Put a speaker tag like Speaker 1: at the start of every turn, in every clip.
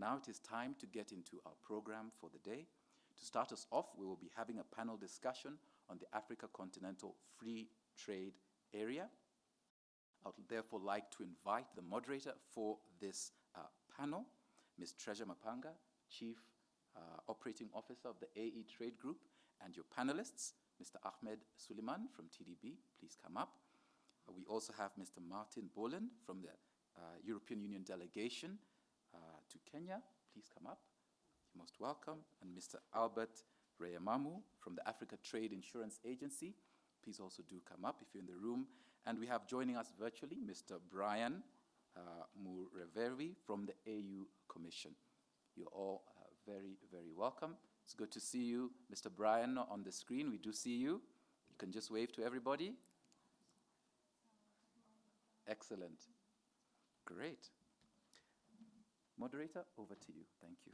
Speaker 1: now it is time to get into our program for the day. To start us off, we will be having a panel discussion on the Africa Continental Free Trade Area. I would therefore like to invite the moderator for this panel, Ms. Treasure Maphanga, Chief Operating Officer of the AE Trade Group, and your panelists, Mr. Ahmed Suliman from TDB, please come up. We also have Mr. Martjin Boelen from the European Union Delegation to Kenya, please come up. You're most welcome. And Mr. Rweyemamu from the Africa Trade Insurance Agency, please also do come up if you're in the room. And we have joining us virtually Mr. Brian Mureverwi from the AU Commission. You're all very, very welcome. It's good to see you, Mr. Brian, on the screen. We do see you. You can just wave to everybody. Excellent. Great. Moderator, over to you. Thank you.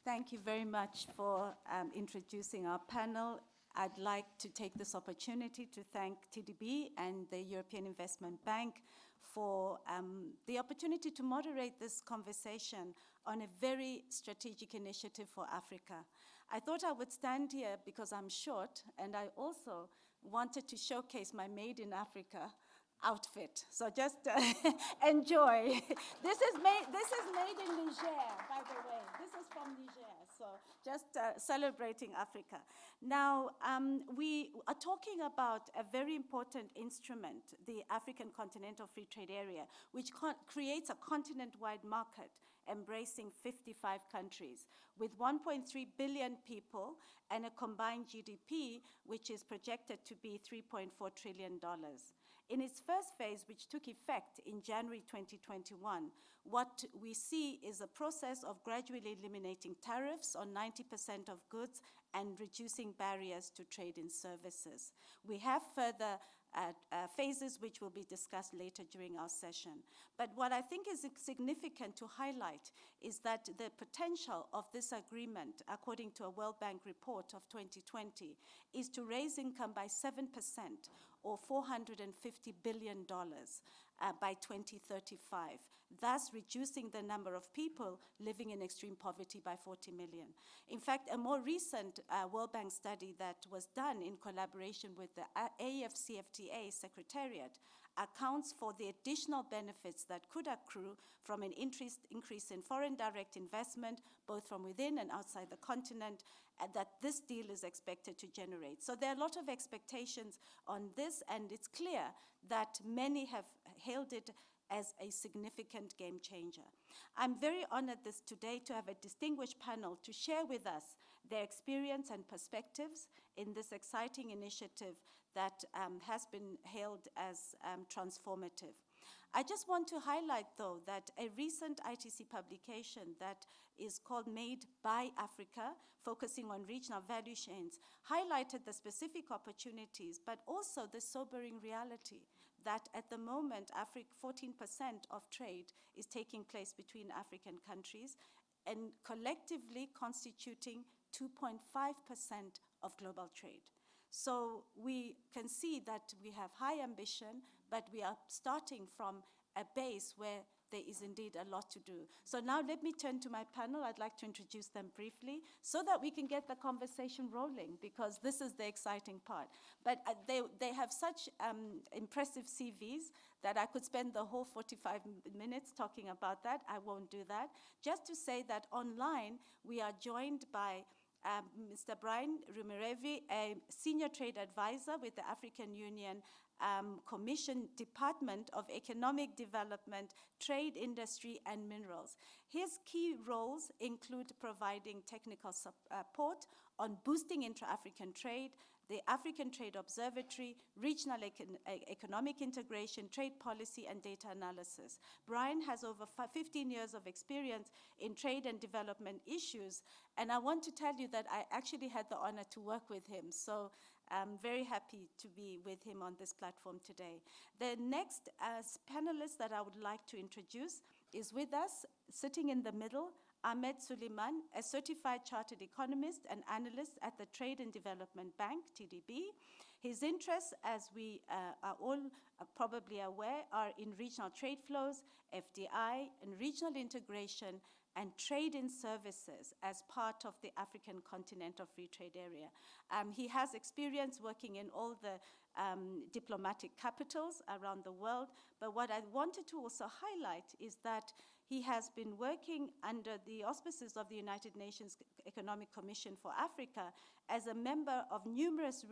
Speaker 2: Thank you very much for introducing our panel. I'd like to take this opportunity to thank TDB and the European Investment Bank for the opportunity to moderate this conversation on a very strategic initiative for Africa. I thought I would stand here because I'm short, and I also wanted to showcase my Made in Africa outfit. So just enjoy. This is made in Niger, by the way. This is from Niger. So just celebrating Africa. Now, we are talking about a very important instrument, the African Continental Free Trade Area, which creates a continent-wide market embracing 55 countries with 1.3 billion people and a combined GDP, which is projected to be $3.4 trillion. In its first phase, which took effect in January 2021, what we see is a process of gradually eliminating tariffs on 90% of goods and reducing barriers to trade in services. We have further phases which will be discussed later during our session. But what I think is significant to highlight is that the potential of this agreement, according to a World Bank report of 2020, is to raise income by 7%, or $450 billion by 2035, thus reducing the number of people living in extreme poverty by 40 million. In fact, a more recent World Bank study that was done in collaboration with the AfCFTA Secretariat accounts for the additional benefits that could accrue from an increase in foreign direct investment, both from within and outside the continent, that this deal is expected to generate. So there are a lot of expectations on this, and it's clear that many have hailed it as a significant game changer. I'm very honored today to have a distinguished panel to share with us their experience and perspectives in this exciting initiative that has been hailed as transformative. I just want to highlight, though, that a recent ITC publication that is called Made by Africa, focusing on regional value chains, highlighted the specific opportunities, but also the sobering reality that at the moment, 14% of trade is taking place between African countries and collectively constituting 2.5% of global trade. So we can see that we have high ambition, but we are starting from a base where there is indeed a lot to do. So now let me turn to my panel. I'd like to introduce them briefly so that we can get the conversation rolling, because this is the exciting part. But they have such impressive CVs that I could spend the whole 45 minutes talking about that. I won't do that. Just to say that online, we are joined by Mr. Brian Mureverwi, a senior trade advisor with the African Union Commission Department of Economic Development, Trade, Industry, and Minerals. His key roles include providing technical support on boosting intra-African trade, the African Trade Observatory, regional economic integration, trade policy, and data analysis. Brian has over 15 years of experience in trade and development issues, and I want to tell you that I actually had the honor to work with him, so I'm very happy to be with him on this platform today. The next panelist that I would like to introduce is with us, sitting in the middle, Ahmed Suliman, a certified chartered economist and analyst at the Trade and Development Bank, TDB. His interests, as we are all probably aware, are in regional trade flows, FDI, and regional integration, and trade in services as part of the African Continental Free Trade Area. He has experience working in all the diplomatic capitals around the world, but what I wanted to also highlight is that he has been working under the auspices of the United Nations Economic Commission for Africa as a member of numerous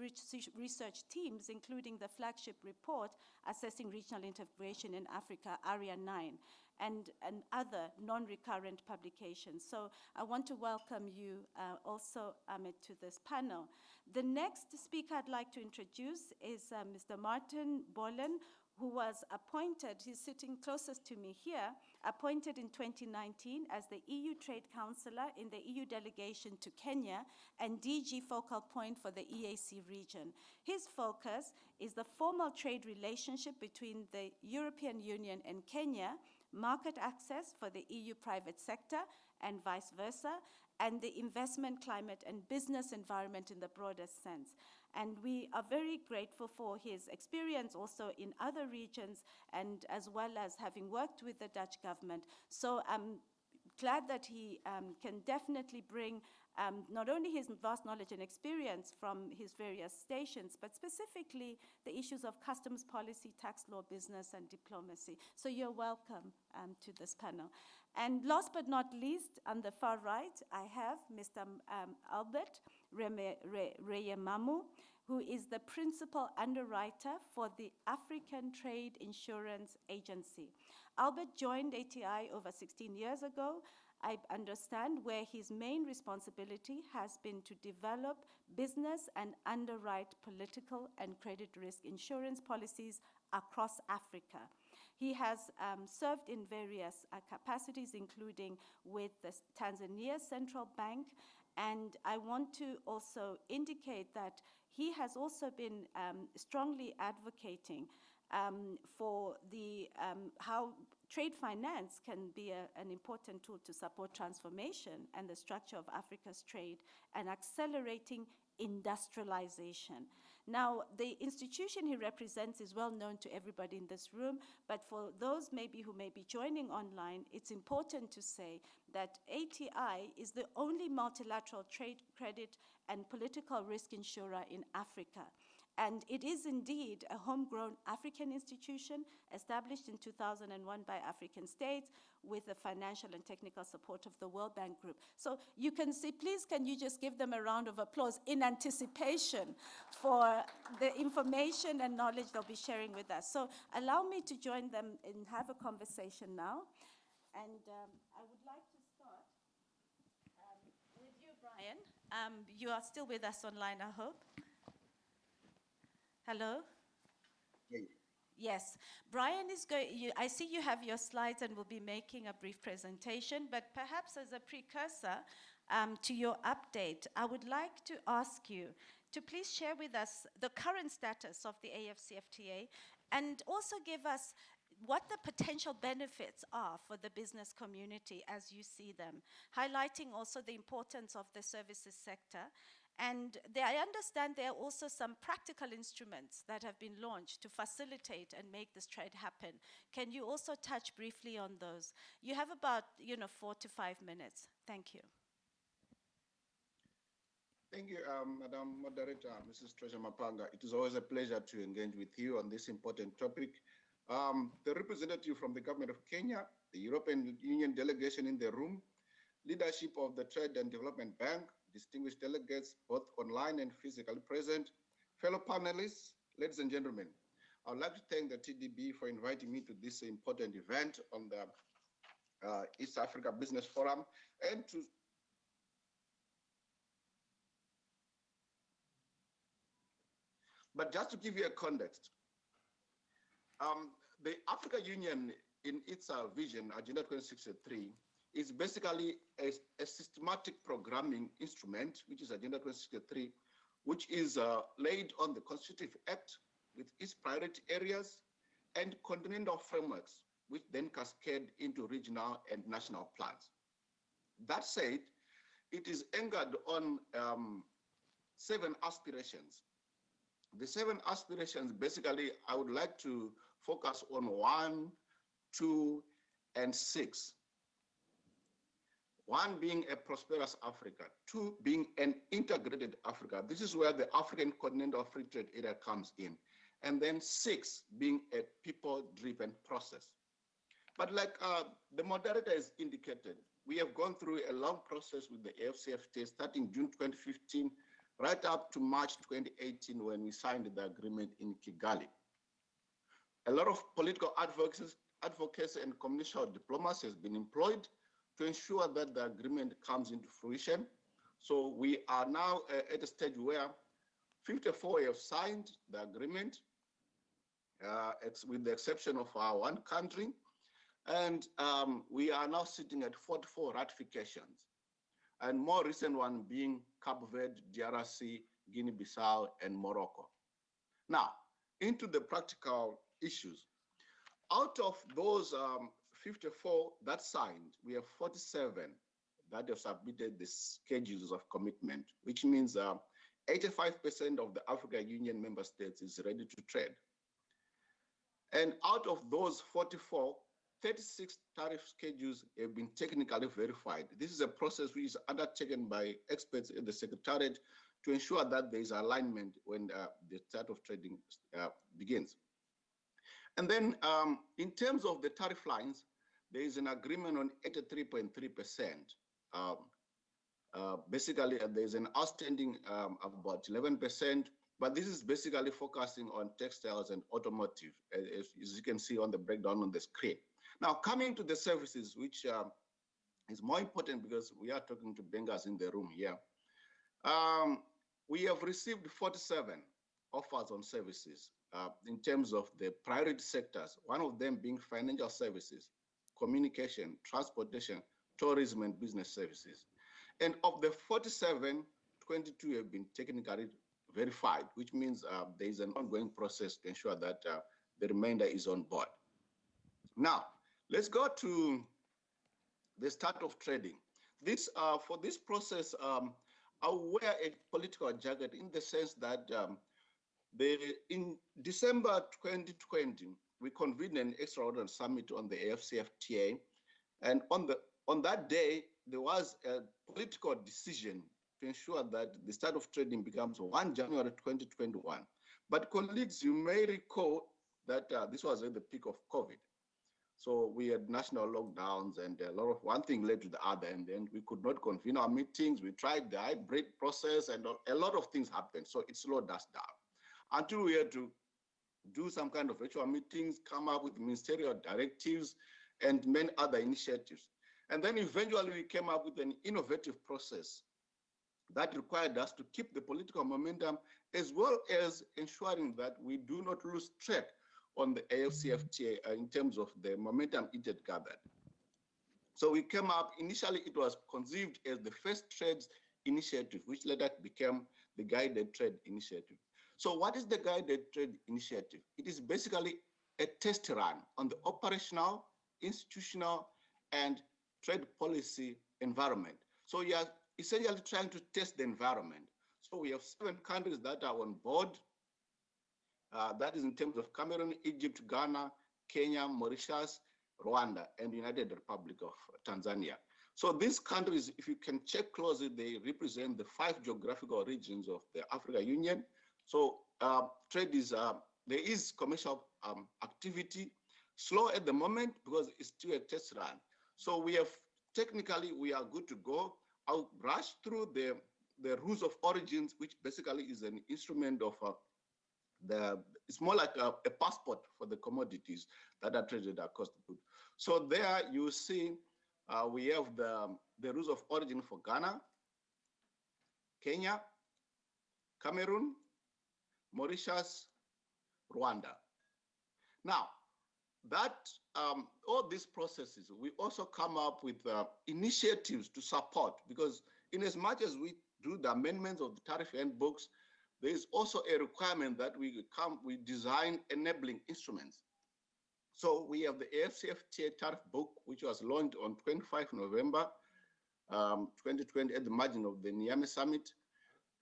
Speaker 2: research teams, including the flagship report assessing regional integration in Africa, ARIA 9, and other non-recurrent publications. So I want to welcome you also, Ahmed, to this panel. The next speaker I'd like to introduce is Mr. Martjin Boelen, who was appointed, he's sitting closest to me here, appointed in 2019 as the EU Trade Counsellor in the EU Delegation to Kenya and DG focal point for the EAC region. His focus is the formal trade relationship between the European Union and Kenya, market access for the EU private sector and vice versa, and the investment climate and business environment in the broadest sense. And we are very grateful for his experience also in other regions, and as well as having worked with the Dutch government. So I'm glad that he can definitely bring not only his vast knowledge and experience from his various stations, but specifically the issues of customs policy, tax law, business, and diplomacy. So you're welcome to this panel. And last but not least, on the far right, I have Mr. Albert Rweyemamu, who is the principal underwriter for the African Trade Insurance Agency. Albert joined ATI over 16 years ago, I understand, where his main responsibility has been to develop business and underwrite political and credit risk insurance policies across Africa. He has served in various capacities, including with the Tanzania Central Bank, and I want to also indicate that he has also been strongly advocating for the how trade finance can be an important tool to support transformation and the structure of Africa's trade and accelerating industrialization. Now, the institution he represents is well known to everybody in this room, but for those maybe who may be joining online, it's important to say that ATI is the only multilateral trade, credit, and political risk insurer in Africa. And it is indeed a homegrown African institution established in 2001 by African states with the financial and technical support of the World Bank Group. So you can see, please, can you just give them a round of applause in anticipation for the information and knowledge they'll be sharing with us. So allow me to join them and have a conversation now. And I would like to start with you, Brian. You are still with us online, I hope. Hello? Yes. Brian is going, I see you have your slides and will be making a brief presentation, but perhaps as a precursor to your update, I would like to ask you to please share with us the current status of the AfCFTA and also give us what the potential benefits are for the business community as you see them, highlighting also the importance of the services sector. And I understand there are also some practical instruments that have been launched to facilitate and make this trade happen. Can you also touch briefly on those? You have about 4 to 5 minutes. Thank you.
Speaker 3: Thank you, Madam Moderator, Mrs. Treasurer Maphanga. It is always a pleasure to engage with you on this important topic. The representative from the government of Kenya, the European Union delegation in the room, leadership of the Trade and Development Bank, distinguished delegates, both online and physically present, fellow panelists, ladies and gentlemen. I would like to thank the TDB for inviting me to this important event on the East Africa Business Forum, and to but just to give you a context, the Africa Union in its vision, Agenda 2063, is basically a systematic programming instrument, which is Agenda 2063, which is laid on the Constitutive Act with its priority areas and continental frameworks, which then cascade into regional and national plans. That said, it is anchored on 7 aspirations. The 7 aspirations, basically, I would like to focus on 1, 2, and 6. 1 being a prosperous Africa, 2 being an integrated Africa. This is where the African Continental Free Trade Area comes in. And then 6 being a people-driven process. But like the moderator has indicated, we have gone through a long process with the AfCFTA starting June 2015, right up to March 2018 when we signed the agreement in Kigali. A lot of political advocacy and commercial diplomacy has been employed to ensure that the agreement comes into fruition. So we are now at a stage where 54 have signed the agreement, with the exception of our one country. And we are now sitting at 44 ratifications, and more recent one being Cape Verde, DRC, Guinea-Bissau, and Morocco. Now, into the practical issues. Out of those 54 that signed, we have 47 that have submitted the schedules of commitment, which means 85% of the African Union member states is ready to trade. And out of those 44, 36 tariff schedules have been technically verified. This is a process which is undertaken by experts in the Secretariat to ensure that there is alignment when the start of trading begins. And then in terms of the tariff lines, there is an agreement on 83.3%. Basically, there is an outstanding about 11%, but this is basically focusing on textiles and automotive, as you can see on the breakdown on the screen. Now, coming to the services, which is more important because we are talking to bankers in the room here. We have received 47 offers on services in terms of the priority sectors, one of them being financial services, communication, transportation, tourism, and business services. And of the 47, 22 have been technically verified, which means there is an ongoing process to ensure that the remainder is on board. Now, let's go to the start of trading. This for this process, I'll wear a political jacket in the sense that in December 2020, we convened an extraordinary summit on the AfCFTA, and on that day, there was a political decision to ensure that the start of trading becomes 1 January 2021. But colleagues, you may recall that this was at the peak of COVID. So we had national lockdowns and a lot of one thing led to the other, and then we could not convene our meetings. We tried the hybrid process and a lot of things happened. So it slowed us down until we had to do some kind of virtual meetings, come up with ministerial directives and many other initiatives. And then eventually we came up with an innovative process that required us to keep the political momentum as well as ensuring that we do not lose track on the AfCFTA in terms of the momentum it had gathered. So we came up, initially it was conceived as the first trades initiative, which later became the guided trade initiative. So what is the guided trade initiative? It is basically a test run on the operational, institutional, and trade policy environment. So you are essentially trying to test the environment. So we have 7 countries that are on board. That is in terms of Cameroon, Egypt, Ghana, Kenya, Mauritius, Rwanda, and the United Republic of Tanzania. So these countries, if you can check closely, they represent the 5 geographical regions of the African Union. So trade is, there is commercial activity, slow at the moment because it's still a test run. So we have, technically, we are good to go. I'll rush through the rules of origins, which basically is an instrument of it's more like a passport for the commodities that are traded across the board. So there you see we have the rules of origin for Ghana, Kenya, Cameroon, Mauritius, Rwanda. Now, that all these processes, we also come up with initiatives to support, because in as much as we do the amendments of the tariff handbooks, there is also a requirement that we design enabling instruments. So we have the AfCFTA tariff book, which was launched on 25 November. 2020 at the margin of the Niamey Summit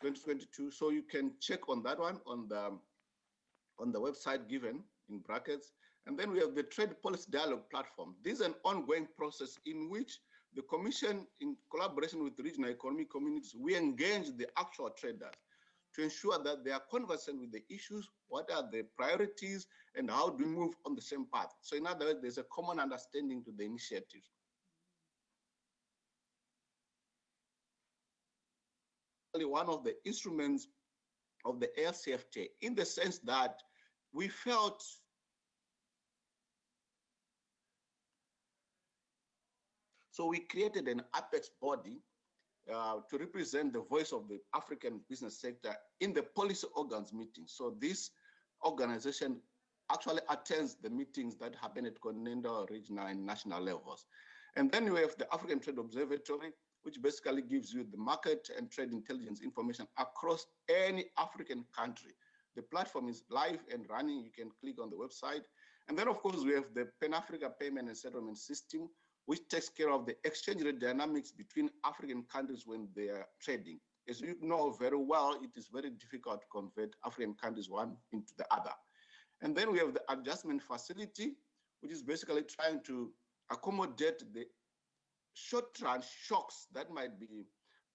Speaker 3: 2022. So you can check on that one on the website given in brackets. And then we have the Trade Policy Dialogue Platform. This is an ongoing process in which the Commission, in collaboration with the regional economic communities, we engage the actual traders to ensure that they are conversant with the issues, what are the priorities, and how do we move on the same path. So in other words, there's a common understanding to the initiatives. One of the instruments of the AfCFTA, in the sense that we felt so we created an apex body to represent the voice of the African business sector in the policy organs meeting. So this organization actually attends the meetings that happen at continental, regional, and national levels. And then we have the African Trade Observatory, which basically gives you the market and trade intelligence information across any African country. The platform is live and running. You can click on the website. And then, of course, we have the Pan-Africa Payment and Settlement System, which takes care of the exchange rate dynamics between African countries when they are trading. As you know very well, it is very difficult to convert African countries one into the other. And then we have the adjustment facility, which is basically trying to accommodate the short-run shocks that might be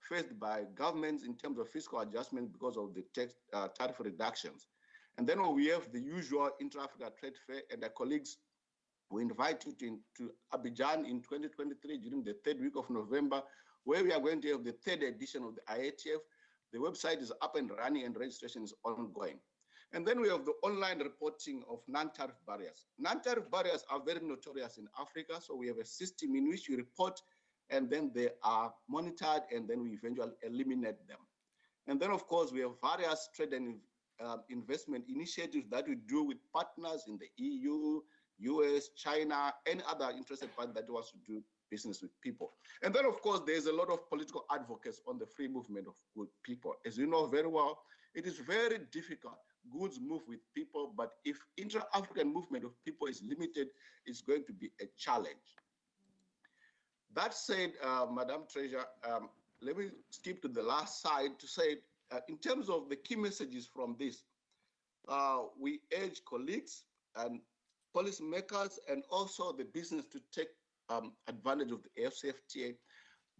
Speaker 3: faced by governments in terms of fiscal adjustment because of the tariff reductions. And then we have the usual intra-Africa trade fair, and our colleagues, we invite you to Abidjan in 2023 during the third week of November, where we are going to have the third edition of the IATF. The website is up and running and registration is ongoing. And then we have the online reporting of non-tariff barriers. Non-tariff barriers are very notorious in Africa, so we have a system in which you report and then they are monitored and then we eventually eliminate them. And then, of course, we have various trade and investment initiatives that we do with partners in the EU, US, China, any other interested party that wants to do business with people. And then, of course, there's a lot of political advocates on the free movement of good people. As you know very well, it is very difficult. Goods move with people, but if intra-African movement of people is limited, it's going to be a challenge. That said, Madam Treasurer, let me skip to the last slide to say, in terms of the key messages from this, we urge colleagues and policymakers and also the business to take advantage of the AfCFTA.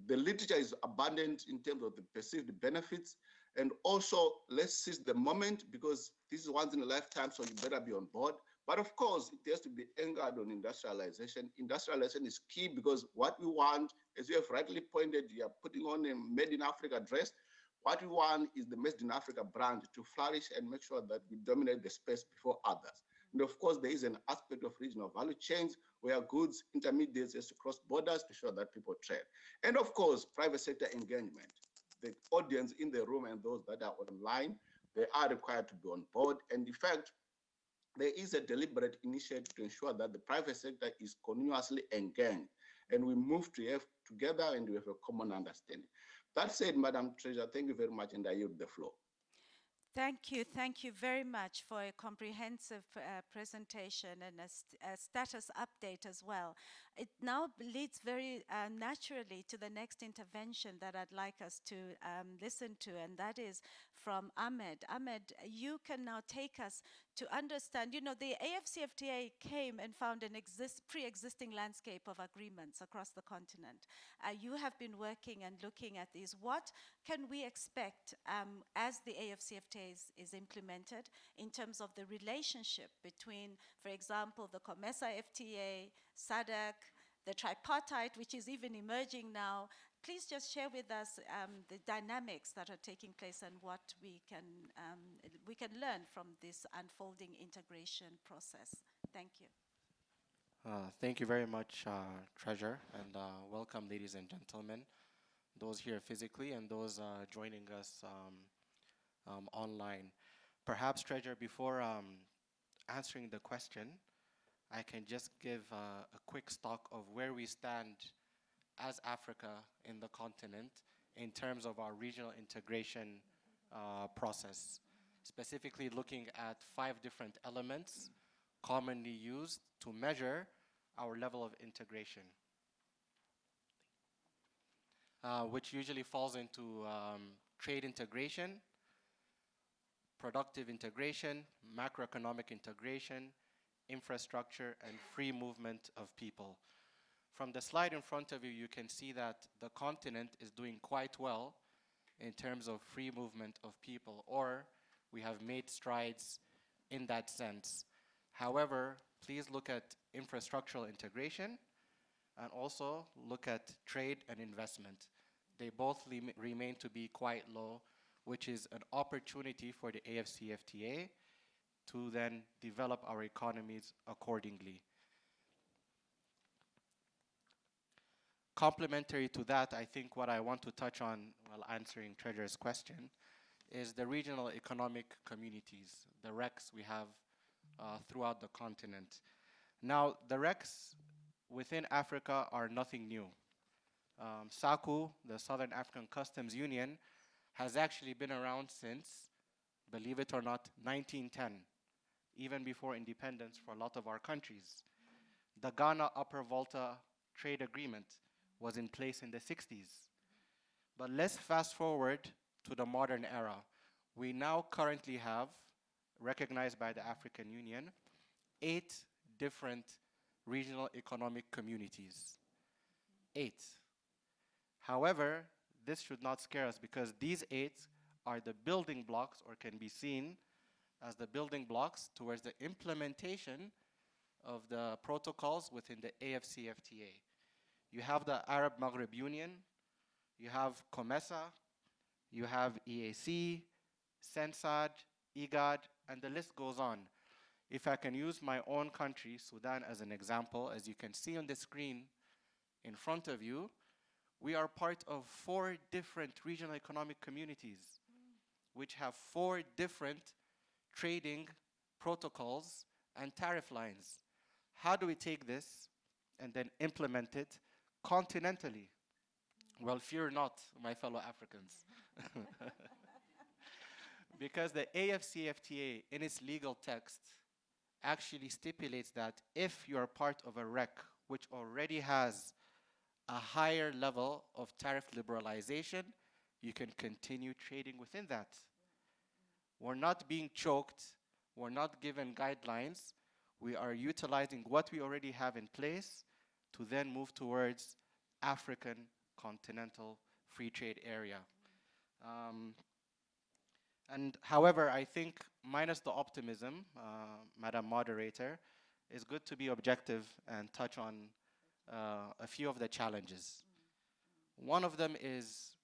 Speaker 3: The literature is abundant in terms of the perceived benefits, and also let's seize the moment because this is once in a lifetime, so you better be on board. But of course, it has to be anchored on industrialization. Industrialization is key because what we want, as you have rightly pointed, you are putting on a Made in Africa dress. What we want is the Made in Africa brand to flourish and make sure that we dominate the space before others. And of course, there is an aspect of regional value chains where goods, intermediates has to cross borders to show that people trade. And of course, private sector engagement. The audience in the room and those that are online, they are required to be on board. And in fact, there is a deliberate initiative to ensure that the private sector is continuously engaged and we move together and we have a common understanding. That said, Madam Treasurer, thank you very much and I yield the floor.
Speaker 2: Thank you very much for a comprehensive presentation and a status update as well. It now leads very naturally to the next intervention that I'd like us to listen to, and that is from Ahmed. Ahmed, you can now take us to understand, you know, the AfCFTA came and found an pre-existing landscape of agreements across the continent. You have been working and looking at these. What can we expect as the AfCFTA is implemented in terms of the relationship between, for example, the COMESA FTA, SADC, the tripartite, which is even emerging now? Please just share with us the dynamics that are taking place and what we can learn from this unfolding integration process. Thank you.
Speaker 4: Thank you very much, Treasurer, and welcome, ladies and gentlemen, those here physically and those joining us online. Perhaps, Treasurer, before answering the question, I can just give a quick stock of where we stand as Africa in the continent in terms of our regional integration process, specifically looking at 5 different elements commonly used to measure our level of integration. which usually falls into trade integration, productive integration, macroeconomic integration, infrastructure, and free movement of people. From the slide in front of you, you can see that the continent is doing quite well in terms of free movement of people, or we have made strides in that sense. However, please look at infrastructural integration and also look at trade and investment. They both remain to be quite low, which is an opportunity for the AfCFTA to then develop our economies accordingly. Complementary to that, I think what I want to touch on while answering Treasurer's question is the regional economic communities, the RECs we have throughout the continent. Now, the RECs within Africa are nothing new. SACU, the Southern African Customs Union, has actually been around since, believe it or not, 1910, even before independence for a lot of our countries. The Ghana Upper Volta Trade Agreement was in place in the 60s. But let's fast forward to the modern era. We now currently have, recognized by the African Union, 8 different regional economic communities. 8. However, this should not scare us because these 8 are the building blocks, or can be seen as the building blocks towards the implementation of the protocols within the AfCFTA. You have the Arab Maghreb Union, you have COMESA, you have EAC, SENSAD, IGAD, and the list goes on. If I can use my own country, Sudan, as an example, as you can see on the screen in front of you, we are part of 4 different regional economic communities, which have 4 different trading protocols and tariff lines. How do we take this and then implement it continentally? Well, fear not, my fellow Africans. Because the AfCFTA, in its legal text, actually stipulates that if you are part of a REC which already has a higher level of tariff liberalization, you can continue trading within that. We're not being choked, we're not given guidelines, we are utilizing what we already have in place to then move towards African continental free trade area. And however, I think minus the optimism, Madam Moderator, it's good to be objective and touch on a few of the challenges. One of them is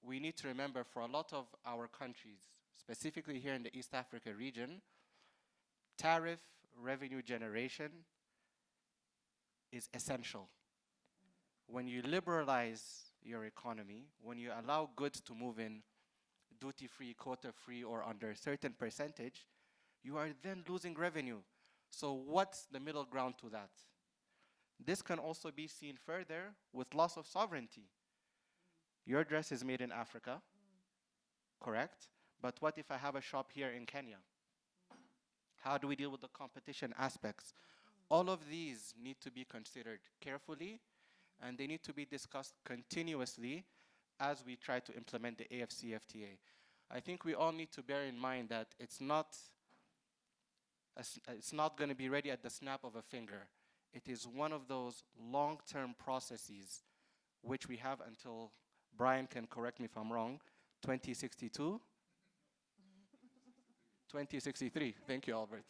Speaker 4: we need to remember for a lot of our countries, specifically here in the East Africa region, tariff revenue generation is essential. When you liberalize your economy, when you allow goods to move in duty-free, quota-free, or under a certain percentage, you are then losing revenue. So what's the middle ground to that? This can also be seen further with loss of sovereignty. Your dress is made in Africa, correct? But what if I have a shop here in Kenya? How do we deal with the competition aspects? All of these need to be considered carefully, and they need to be discussed continuously as we try to implement the AfCFTA. I think we all need to bear in mind that it's not going to be ready at the snap of a finger. It is one of those long-term processes which we have until, Brian can correct me if I'm wrong, 2062? 2063, thank you, Albert.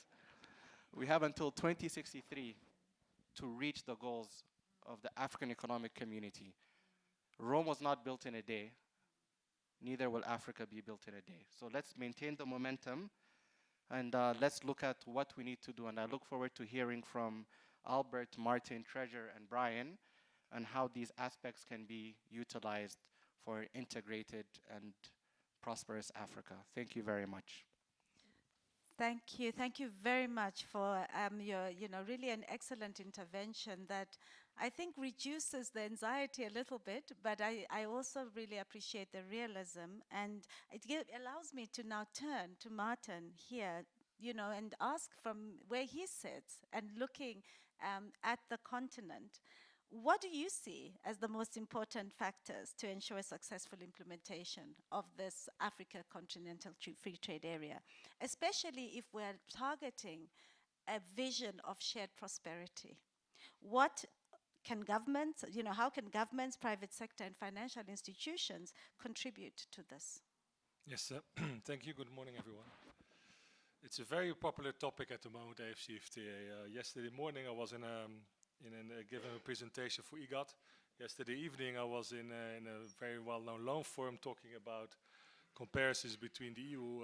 Speaker 4: We have until 2063 to reach the goals of the African Economic Community. Rome was not built in a day, neither will Africa be built in a day. So let's maintain the momentum and let's look at what we need to do. And I look forward to hearing from Albert, Martjin, Treasurer, and Brian on how these aspects can be utilized for integrated and prosperous Africa. Thank you very much.
Speaker 2: Thank you. Thank you very much for your, really an excellent intervention that I think reduces the anxiety a little bit, but I also really appreciate the realism, and it allows me to now turn to Martjin here, and ask from where he sits and looking at the continent, What do you see as the most important factors to ensure successful implementation of this Africa Continental Free Trade Area, especially if we're targeting a vision of shared prosperity? What can governments, how can governments, private sector, and financial institutions contribute to this?
Speaker 5: Yes, thank you. Good morning, everyone. It's a very popular topic at the moment, AfCFTA. Yesterday morning I was giving a presentation for IGAD. Yesterday evening I was in a very well-known loan forum talking about comparisons between the EU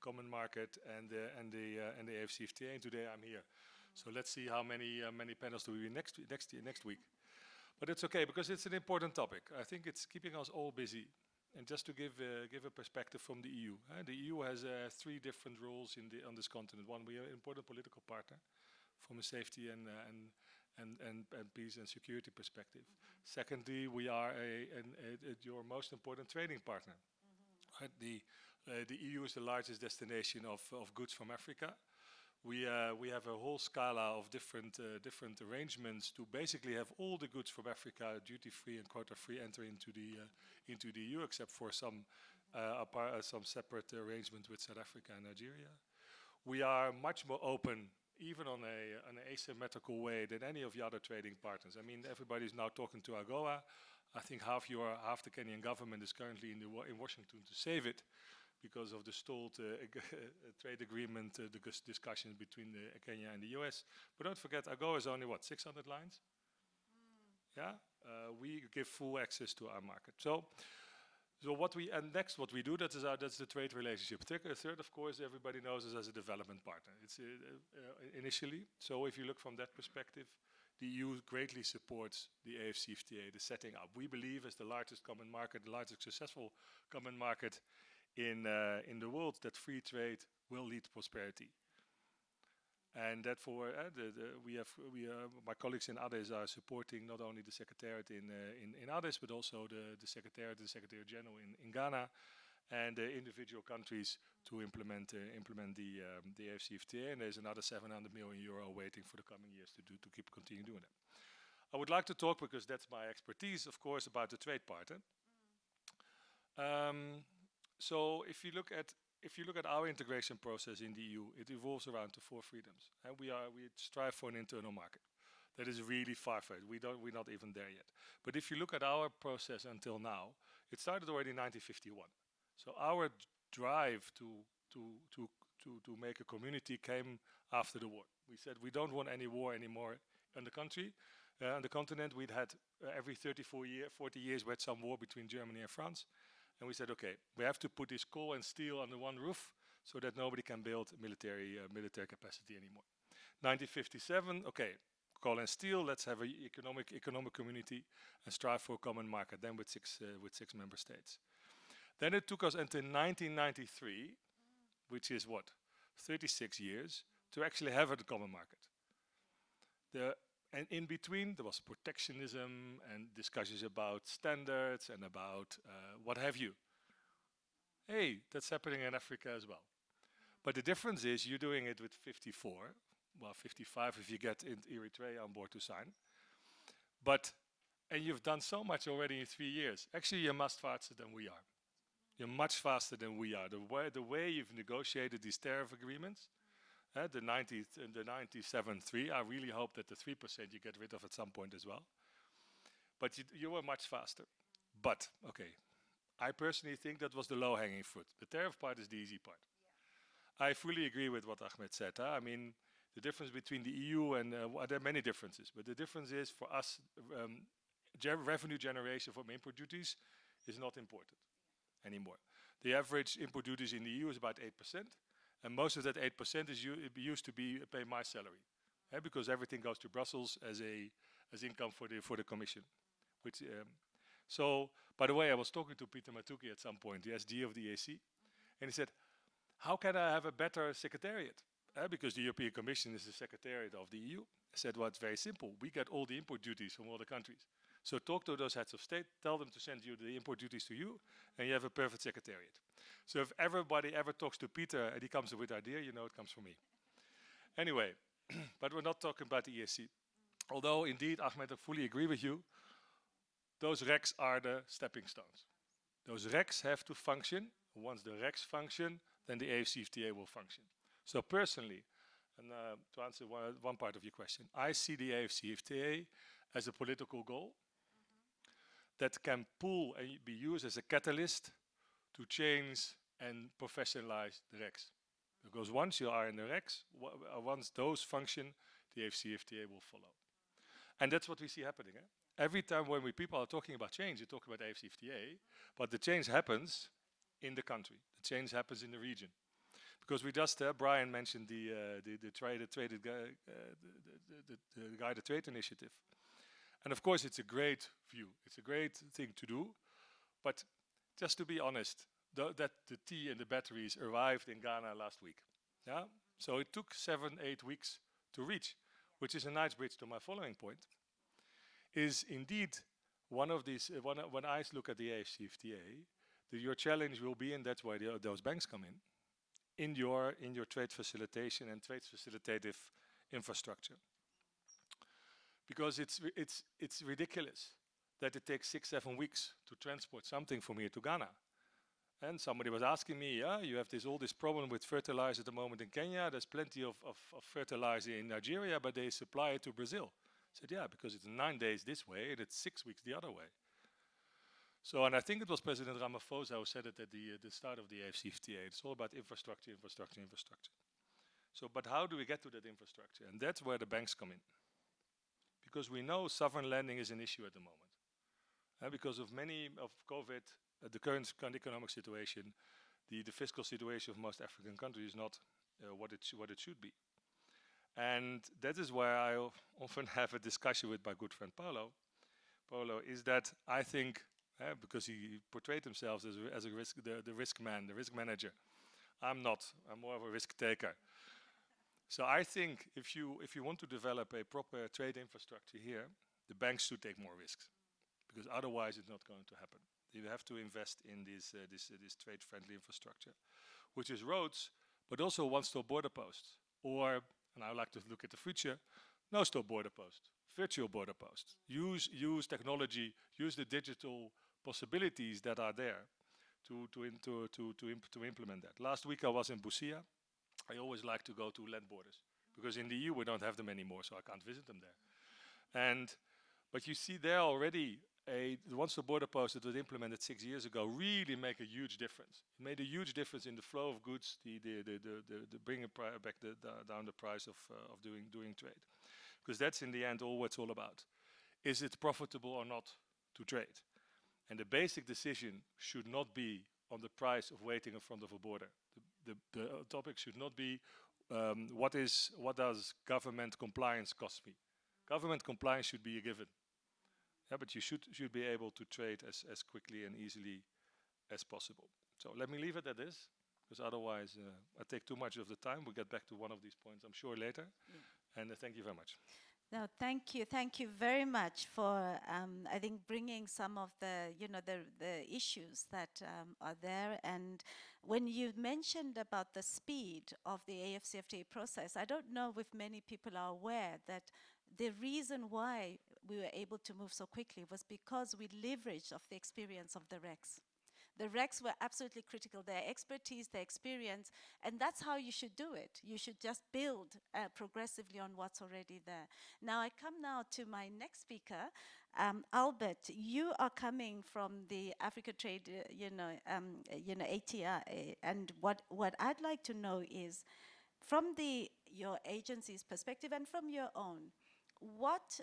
Speaker 5: common market and the AfCFTA. And today I'm here. So let's see how many panels do we next week. But it's okay because it's an important topic. I think it's keeping us all busy. And just to give a perspective from the EU, the EU has 3 different roles on this continent. One, we are an important political partner from a safety and peace and security perspective. Secondly, we are your most important trading partner. Right? The EU is the largest destination of goods from Africa. We have a whole scala of different arrangements to basically have all the goods from Africa, duty-free and quota-free, enter into the EU, except for some separate arrangements with South Africa and Nigeria. We are much more open, even on an asymmetrical way, than any of the other trading partners. I mean, everybody's now talking to AGOA. I think half the Kenyan government is currently in Washington to save it, because of the stalled trade agreement, the discussions between Kenya and the US. But don't forget, AGOA is only, 600 lines? Yeah? We give full access to our market. So what we do, that's the trade relationship. Third, of course, everybody knows us as a development partner. It's initially. So if you look from that perspective, the EU greatly supports the AfCFTA, the setting up. We believe as the largest common market, the largest successful common market in the world, that free trade will lead to prosperity, and therefore my colleagues in others are supporting not only the Secretariat in others, but also the Secretariat, the Secretary General in Ghana, and the individual countries to implement the AfCFTA. And there's another 700 million euro waiting for the coming years to continue doing that. I would like to talk, because that's my expertise, of course, about the trade part. So if you look at our integration process in the EU, it evolves around the 4 freedoms, and we strive for an internal market. That is really far-fetched. We're not even there yet. But if you look at our process until now, it started already in 1951. So our drive to make a community came after the war. We said we don't want any war anymore in the country. On the continent, we'd had every 40 years we had some war between Germany and France. And we said, okay, we have to put this coal and steel under one roof so that nobody can build military capacity anymore. 1957, okay, coal and steel, let's have an economic community and strive for a common market, then with six member states. Then it took us until 1993, which is 36 years, to actually have a common market. And in between, there was protectionism and discussions about standards and about what have you. Hey, that's happening in Africa as well. But the difference is you're doing it with 54, 55 if you get Eritrea on board to sign. And you've done so much already in 3 years. Actually, you're much faster than we are. You're much faster than we are. The way you've negotiated these tariff agreements, the 97.3, I really hope that the 3% you get rid of at some point as well. But you were much faster. But, okay, I personally think that was the low-hanging fruit. The tariff part is the easy part. Yeah. I fully agree with what Ahmed said. I mean, the difference between the EU and, there are many differences, but the difference is for us, revenue generation from import duties is not important anymore. The average import duties in the EU is about 8%. And most of that 8% used to pay my salary, because everything goes to Brussels as income for the Commission. So, by the way, I was talking to Peter Matuki at some point, the SG of the EAC, and he said, "How can I have a better secretariat? Because the European Commission is the secretariat of the EU." I said, "Well, it's very simple. We get all the import duties from all the countries. So talk to those heads of state, tell them to send you the import duties to you, and you have a perfect secretariat." So if everybody ever talks to Peter and he comes up with an idea, you know it comes from me. Anyway, but we're not talking about the ESC. Although, indeed, Ahmed, I fully agree with you, those regs are the stepping stones. Those regs have to function. Once the regs function, then the AfCFTA will function. So personally, and to answer one part of your question, I see the AfCFTA as a political goal that can pull and be used as a catalyst to change and professionalize the regs. Because once you are in the regs, once those function, the AfCFTA will follow. And that's what we see happening. Every time when people are talking about change, they talk about AfCFTA, but the change happens in the country. The change happens in the region. Because we just, Brian mentioned the Guided Trade Initiative. And of course, it's a great view. It's a great thing to do. But just to be honest, that the tea and the batteries arrived in Ghana last week. Yeah? So it took 7-8 weeks to reach, which is a nice bridge to my following point, is indeed one of these, when I look at the AfCFTA, your challenge will be, and that's why those banks come in your trade facilitation and trade facilitative infrastructure. Because it's ridiculous that it takes 6-7 weeks to transport something from here to Ghana. And somebody was asking me, yeah, you have all this problem with fertilizer at the moment in Kenya. There's plenty of fertilizer in Nigeria, but they supply it to Brazil. I said, yeah, because it's 9 days this way and it's 6 weeks the other way. So, and I think it was President Ramaphosa who said it at the start of the AfCFTA. It's all about infrastructure, infrastructure, infrastructure. So, but how do we get to that infrastructure? And that's where the banks come in. Because we know sovereign lending is an issue at the moment. Because of many of COVID, the current economic situation, the fiscal situation of most African countries is not what it should be. And that is where I often have a discussion with my good friend Paulo. Paulo is that I think, because he portrayed himself as the risk man, the risk manager. I'm not. I'm more of a risk taker. So I think if you want to develop a proper trade infrastructure here, the banks should take more risks, because otherwise it's not going to happen. You have to invest in this trade-friendly infrastructure, which is roads, but also one-stop border posts. Or, and I like to look at the future, no-stop border posts, virtual border posts. Use technology, use the digital possibilities that are there to implement that. Last week I was in Busia. I always like to go to land borders, because in the EU we don't have them anymore, so I can't visit them there. But you see there already, the one-stop border post that was implemented 6 years ago really make a huge difference. It made a huge difference in the flow of goods, the bringing back down the price of doing trade, because that's in the end all it's all about. Is it profitable or not to trade? And the basic decision should not be on the price of waiting in front of a border. The topic should not be what does government compliance cost me? Government compliance should be a given. Yeah, but you should be able to trade as quickly and easily as possible. So let me leave it at this, because otherwise I take too much of the time. We'll get back to one of these points, I'm sure, later. Yeah. And thank you very much.
Speaker 2: No, thank you. Thank you very much for, I think, bringing some of the, the issues that are there. And when you mentioned about the speed of the AfCFTA process, I don't know if many people are aware that the reason why we were able to move so quickly was because we leveraged off the experience of the RECs. The RECs were absolutely critical, their expertise, their experience, and that's how you should do it. You should just build progressively on what's already there. Now, I come now to my next speaker, Albert. You are coming from the Africa Trade, ATI, and what I'd like to know is, from your agency's perspective and from your own, what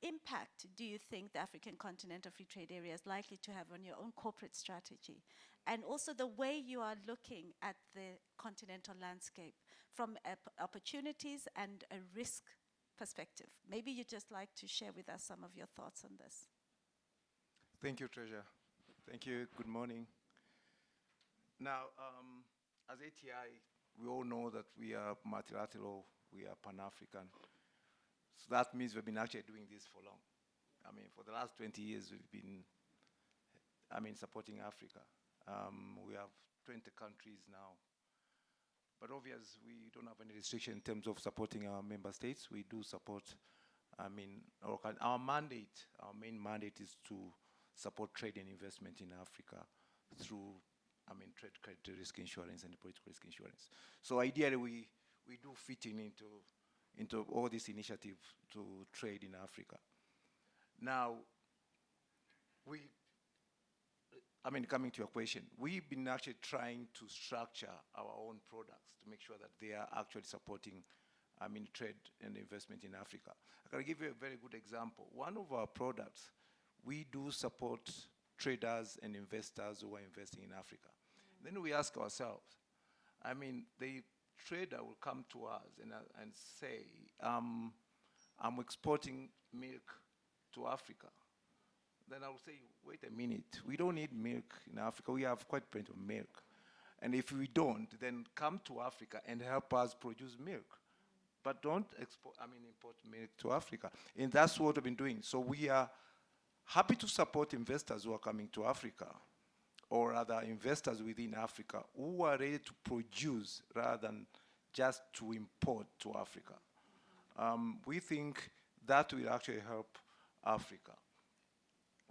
Speaker 2: impact do you think the African Continental Free Trade Area is likely to have on your own corporate strategy? And also the way you are looking at the continental landscape from opportunities and a risk perspective. Maybe you'd just like to share with us some of your thoughts on this.
Speaker 6: Thank you, Treasure. Thank you. Good morning. Now, as ATI, we all know that we are multilateral, we are Pan-African. So that means we've been actually doing this for long. I mean, for the last 20 years, we've been, supporting Africa. We have 20 countries now. But obviously, we don't have any restriction in terms of supporting our member states. We do support I mean, our mandate, our main mandate is to support trade and investment in Africa through, I mean, trade credit risk insurance and political risk insurance. So ideally, we do fit into all these initiatives to trade in Africa. Now, coming to your question, we've been actually trying to structure our own products to make sure that they are actually supporting, trade and investment in Africa. I can give you a very good example. One of our products, we do support traders and investors who are investing in Africa. Then we ask ourselves, the trader will come to us and say, I'm exporting milk to Africa. Then I will say, wait a minute, we don't need milk in Africa. We have quite plenty of milk. And if we don't, then come to Africa and help us produce milk. But don't import milk to Africa. And that's what we've been doing. So we are happy to support investors who are coming to Africa, or other investors within Africa who are ready to produce rather than just to import to Africa. We think that will actually help Africa.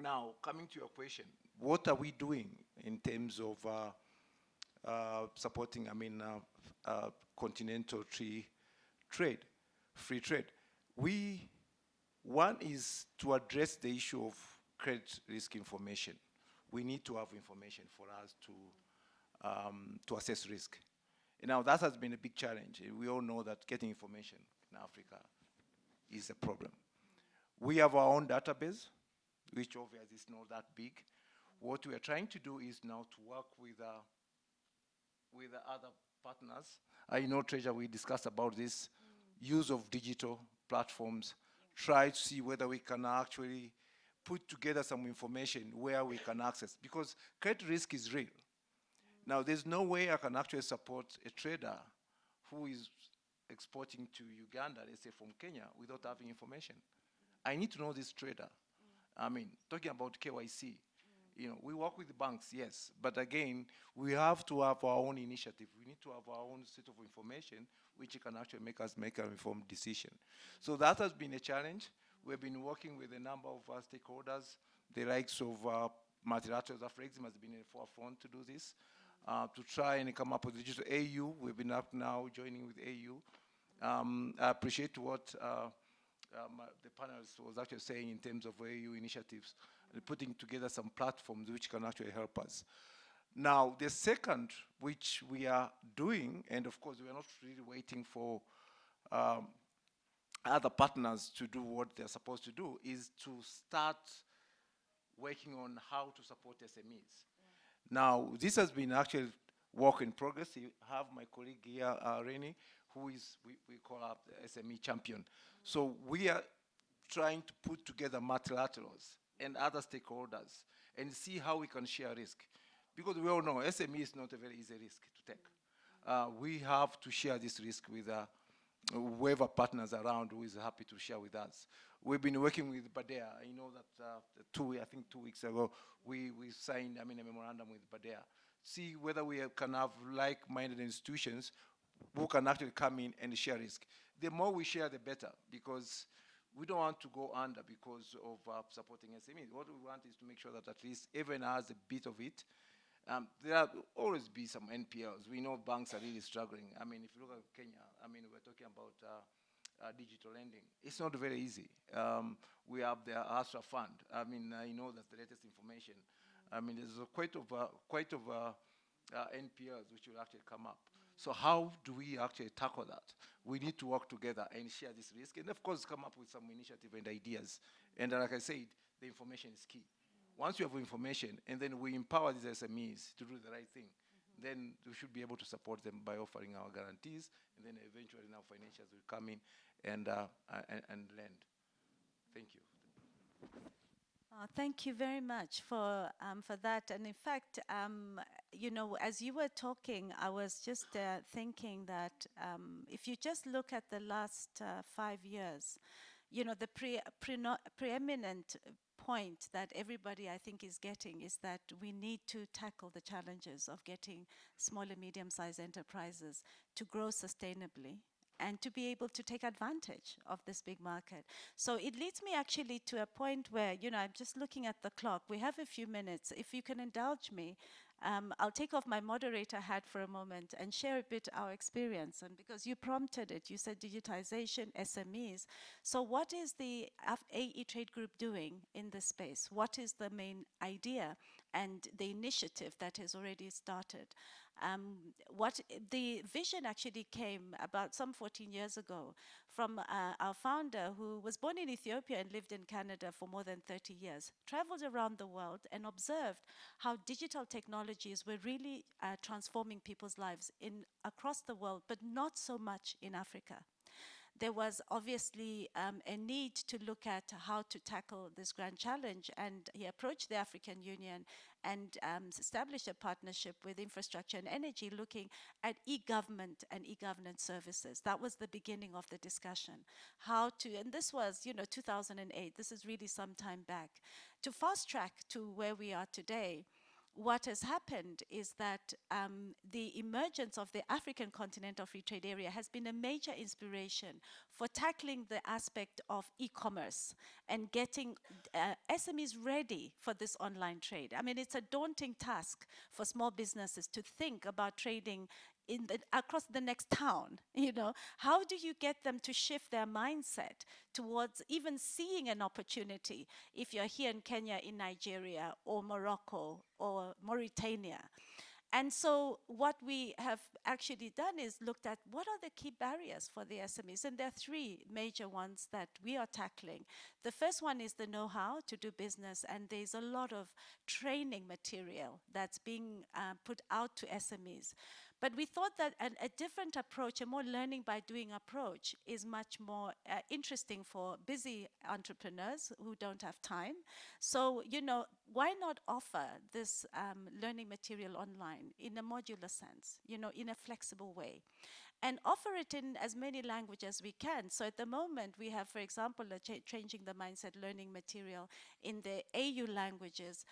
Speaker 6: Now, coming to your question, what are we doing in terms of supporting, continental free trade? One is to address the issue of credit risk information. We need to have information for us to assess risk. Now, that has been a big challenge. We all know that getting information in Africa is a problem. We have our own database, which obviously is not that big. What we are trying to do is now to work with other partners. I know, Treasure, we discussed about this, use of digital platforms, try to see whether we can actually put together some information where we can access, because credit risk is real. Now, there's no way I can actually support a trader who is exporting to Uganda, let's say from Kenya, without having information. I need to know this trader. Talking about KYC, we work with the banks, yes, but again, we have to have our own initiative. We need to have our own set of information which can actually make us make an informed decision. So that has been a challenge. We've been working with a number of stakeholders, the likes of multilaterals. AfCFTA has been in the forefront to do this, to try and come up with digital AU. We've been up now joining with AU. I appreciate what the panelists was actually saying in terms of AU initiatives, putting together some platforms which can actually help us. Now, the second, which we are doing, and of course we are not really waiting for other partners to do what they're supposed to do, is to start working on how to support SMEs. Now, this has been actually work in progress. You have my colleague here, Reni, who is, we call up the SME champion. So we are trying to put together multilaterals and other stakeholders and see how we can share risk. Because we all know SME is not a very easy risk to take. We have to share this risk with whoever partners around who is happy to share with us. We've been working with Badea. I know that I think 2 weeks ago, we signed a memorandum with Badea. See whether we can have like-minded institutions who can actually come in and share risk. The more we share, the better, because we don't want to go under because of supporting SMEs. What we want is to make sure that at least everyone has a bit of it. There will always be some NPLs. We know banks are really struggling. If you look at Kenya, we're talking about digital lending. It's not very easy. We have the ASRA fund. I know that's the latest information. There's quite of NPLs which will actually come up. So how do we actually tackle that? We need to work together and share this risk, and of course come up with some initiative and ideas. And like I said, the information is key. Once you have information, and then we empower these SMEs to do the right thing, then we should be able to support them by offering our guarantees, and then eventually now financials will come in and lend. Thank you.
Speaker 2: Thank you very much for that. And in fact, as you were talking, I was just thinking that if you just look at the last 5 years, the preeminent point that everybody, I think, is getting is that we need to tackle the challenges of getting small and medium-sized enterprises to grow sustainably and to be able to take advantage of this big market. So it leads me actually to a point where, I'm just looking at the clock. We have a few minutes. If you can indulge me, I'll take off my moderator hat for a moment and share a bit our experience. And because you prompted it, you said digitization, SMEs. So what is the AE Trade Group doing in this space? What is the main idea and the initiative that has already started? What the vision actually came about some 14 years ago from our founder, who was born in Ethiopia and lived in Canada for more than 30 years, traveled around the world and observed how digital technologies were really transforming people's lives across the world, but not so much in Africa. There was obviously a need to look at how to tackle this grand challenge, and he approached the African Union and established a partnership with Infrastructure and Energy, looking at e-government and e-governance services. That was the beginning of the discussion. How to, and this was, 2008, this is really some time back. To fast track to where we are today, what has happened is that the emergence of the African Continental Free Trade Area has been a major inspiration for tackling the aspect of e-commerce and getting SMEs ready for this online trade. I mean, it's a daunting task for small businesses to think about trading across the next town. How do you get them to shift their mindset towards even seeing an opportunity if you're here in Kenya, in Nigeria, or Morocco, or Mauritania? And so what we have actually done is looked at what are the key barriers for the SMEs, and there are three major ones that we are tackling. The first one is the know-how to do business, and there's a lot of training material that's being put out to SMEs. But we thought that a different approach, a more learning by doing approach, is much more interesting for busy entrepreneurs who don't have time. So, why not offer this learning material online in a modular sense, in a flexible way? And offer it in as many languages as we can. So at the moment, we have, for example, Changing the Mindset learning material in the AU languages.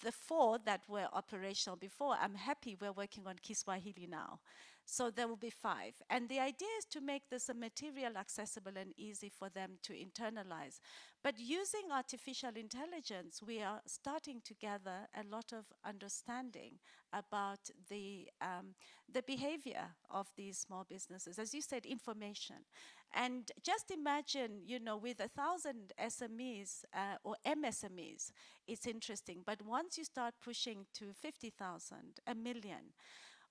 Speaker 2: The 4 that were operational before, I'm happy we're working on Kiswahili now. So there will be 5. And the idea is to make this a material accessible and easy for them to internalize. But using artificial intelligence, we are starting to gather a lot of understanding about the behavior of these small businesses. As you said, information. And just imagine, with 1,000 SMEs or MSMEs, it's interesting. But once you start pushing to 50,000, 1 million,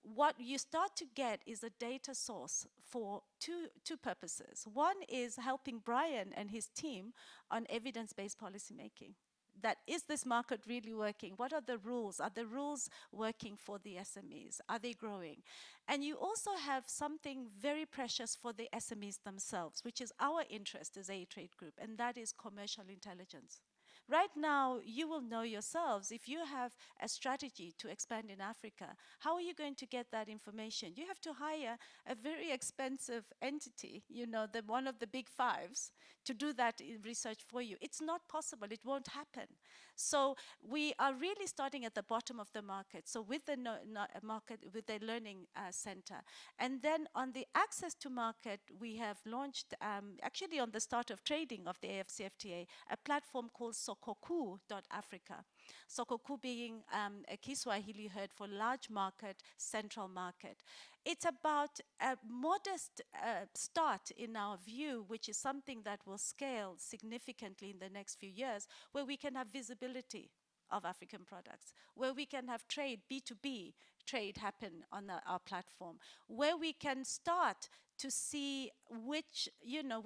Speaker 2: what you start to get is a data source for two purposes. One is helping Brian and his team on evidence-based policymaking. That is this market really working? What are the rules? Are the rules working for the SMEs? Are they growing? And you also have something very precious for the SMEs themselves, which is our interest as a trade group, and that is commercial intelligence. Right now, you will know yourselves, if you have a strategy to expand in Africa, how are you going to get that information? You have to hire a very expensive entity, one of the big 5s, to do that research for you. It's not possible. It won't happen. So we are really starting at the bottom of the market. So with the market, with the learning center. And then on the access to market, we have launched, actually on the start of trading of the AfCFTA, a platform called Sokoku.Africa. Sokoku being a Kiswahili word for large market, central market. It's about a modest start in our view, which is something that will scale significantly in the next few years, where we can have visibility of African products, where we can have trade, B2B trade happen on our platform, where we can start to see which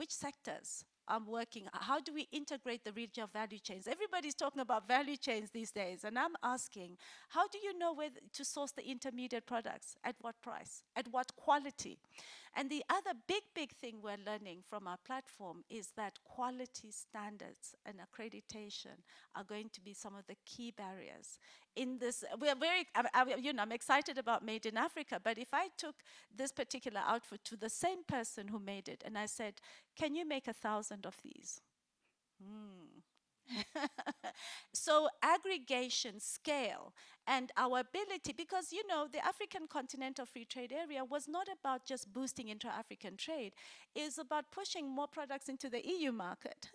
Speaker 2: sectors are working. How do we integrate the regional value chains? Everybody's talking about value chains these days, and I'm asking, how do you know where to source the intermediate products? At what price? At what quality? And the other big thing we're learning from our platform is that quality standards and accreditation are going to be some of the key barriers. In this, I'm excited about Made in Africa, but if I took this particular outfit to the same person who made it and I said, can you make 1,000 of these? So aggregation, scale, and our ability, because you know the African Continental Free Trade Area was not about just boosting intra-African trade, it's about pushing more products into the EU market,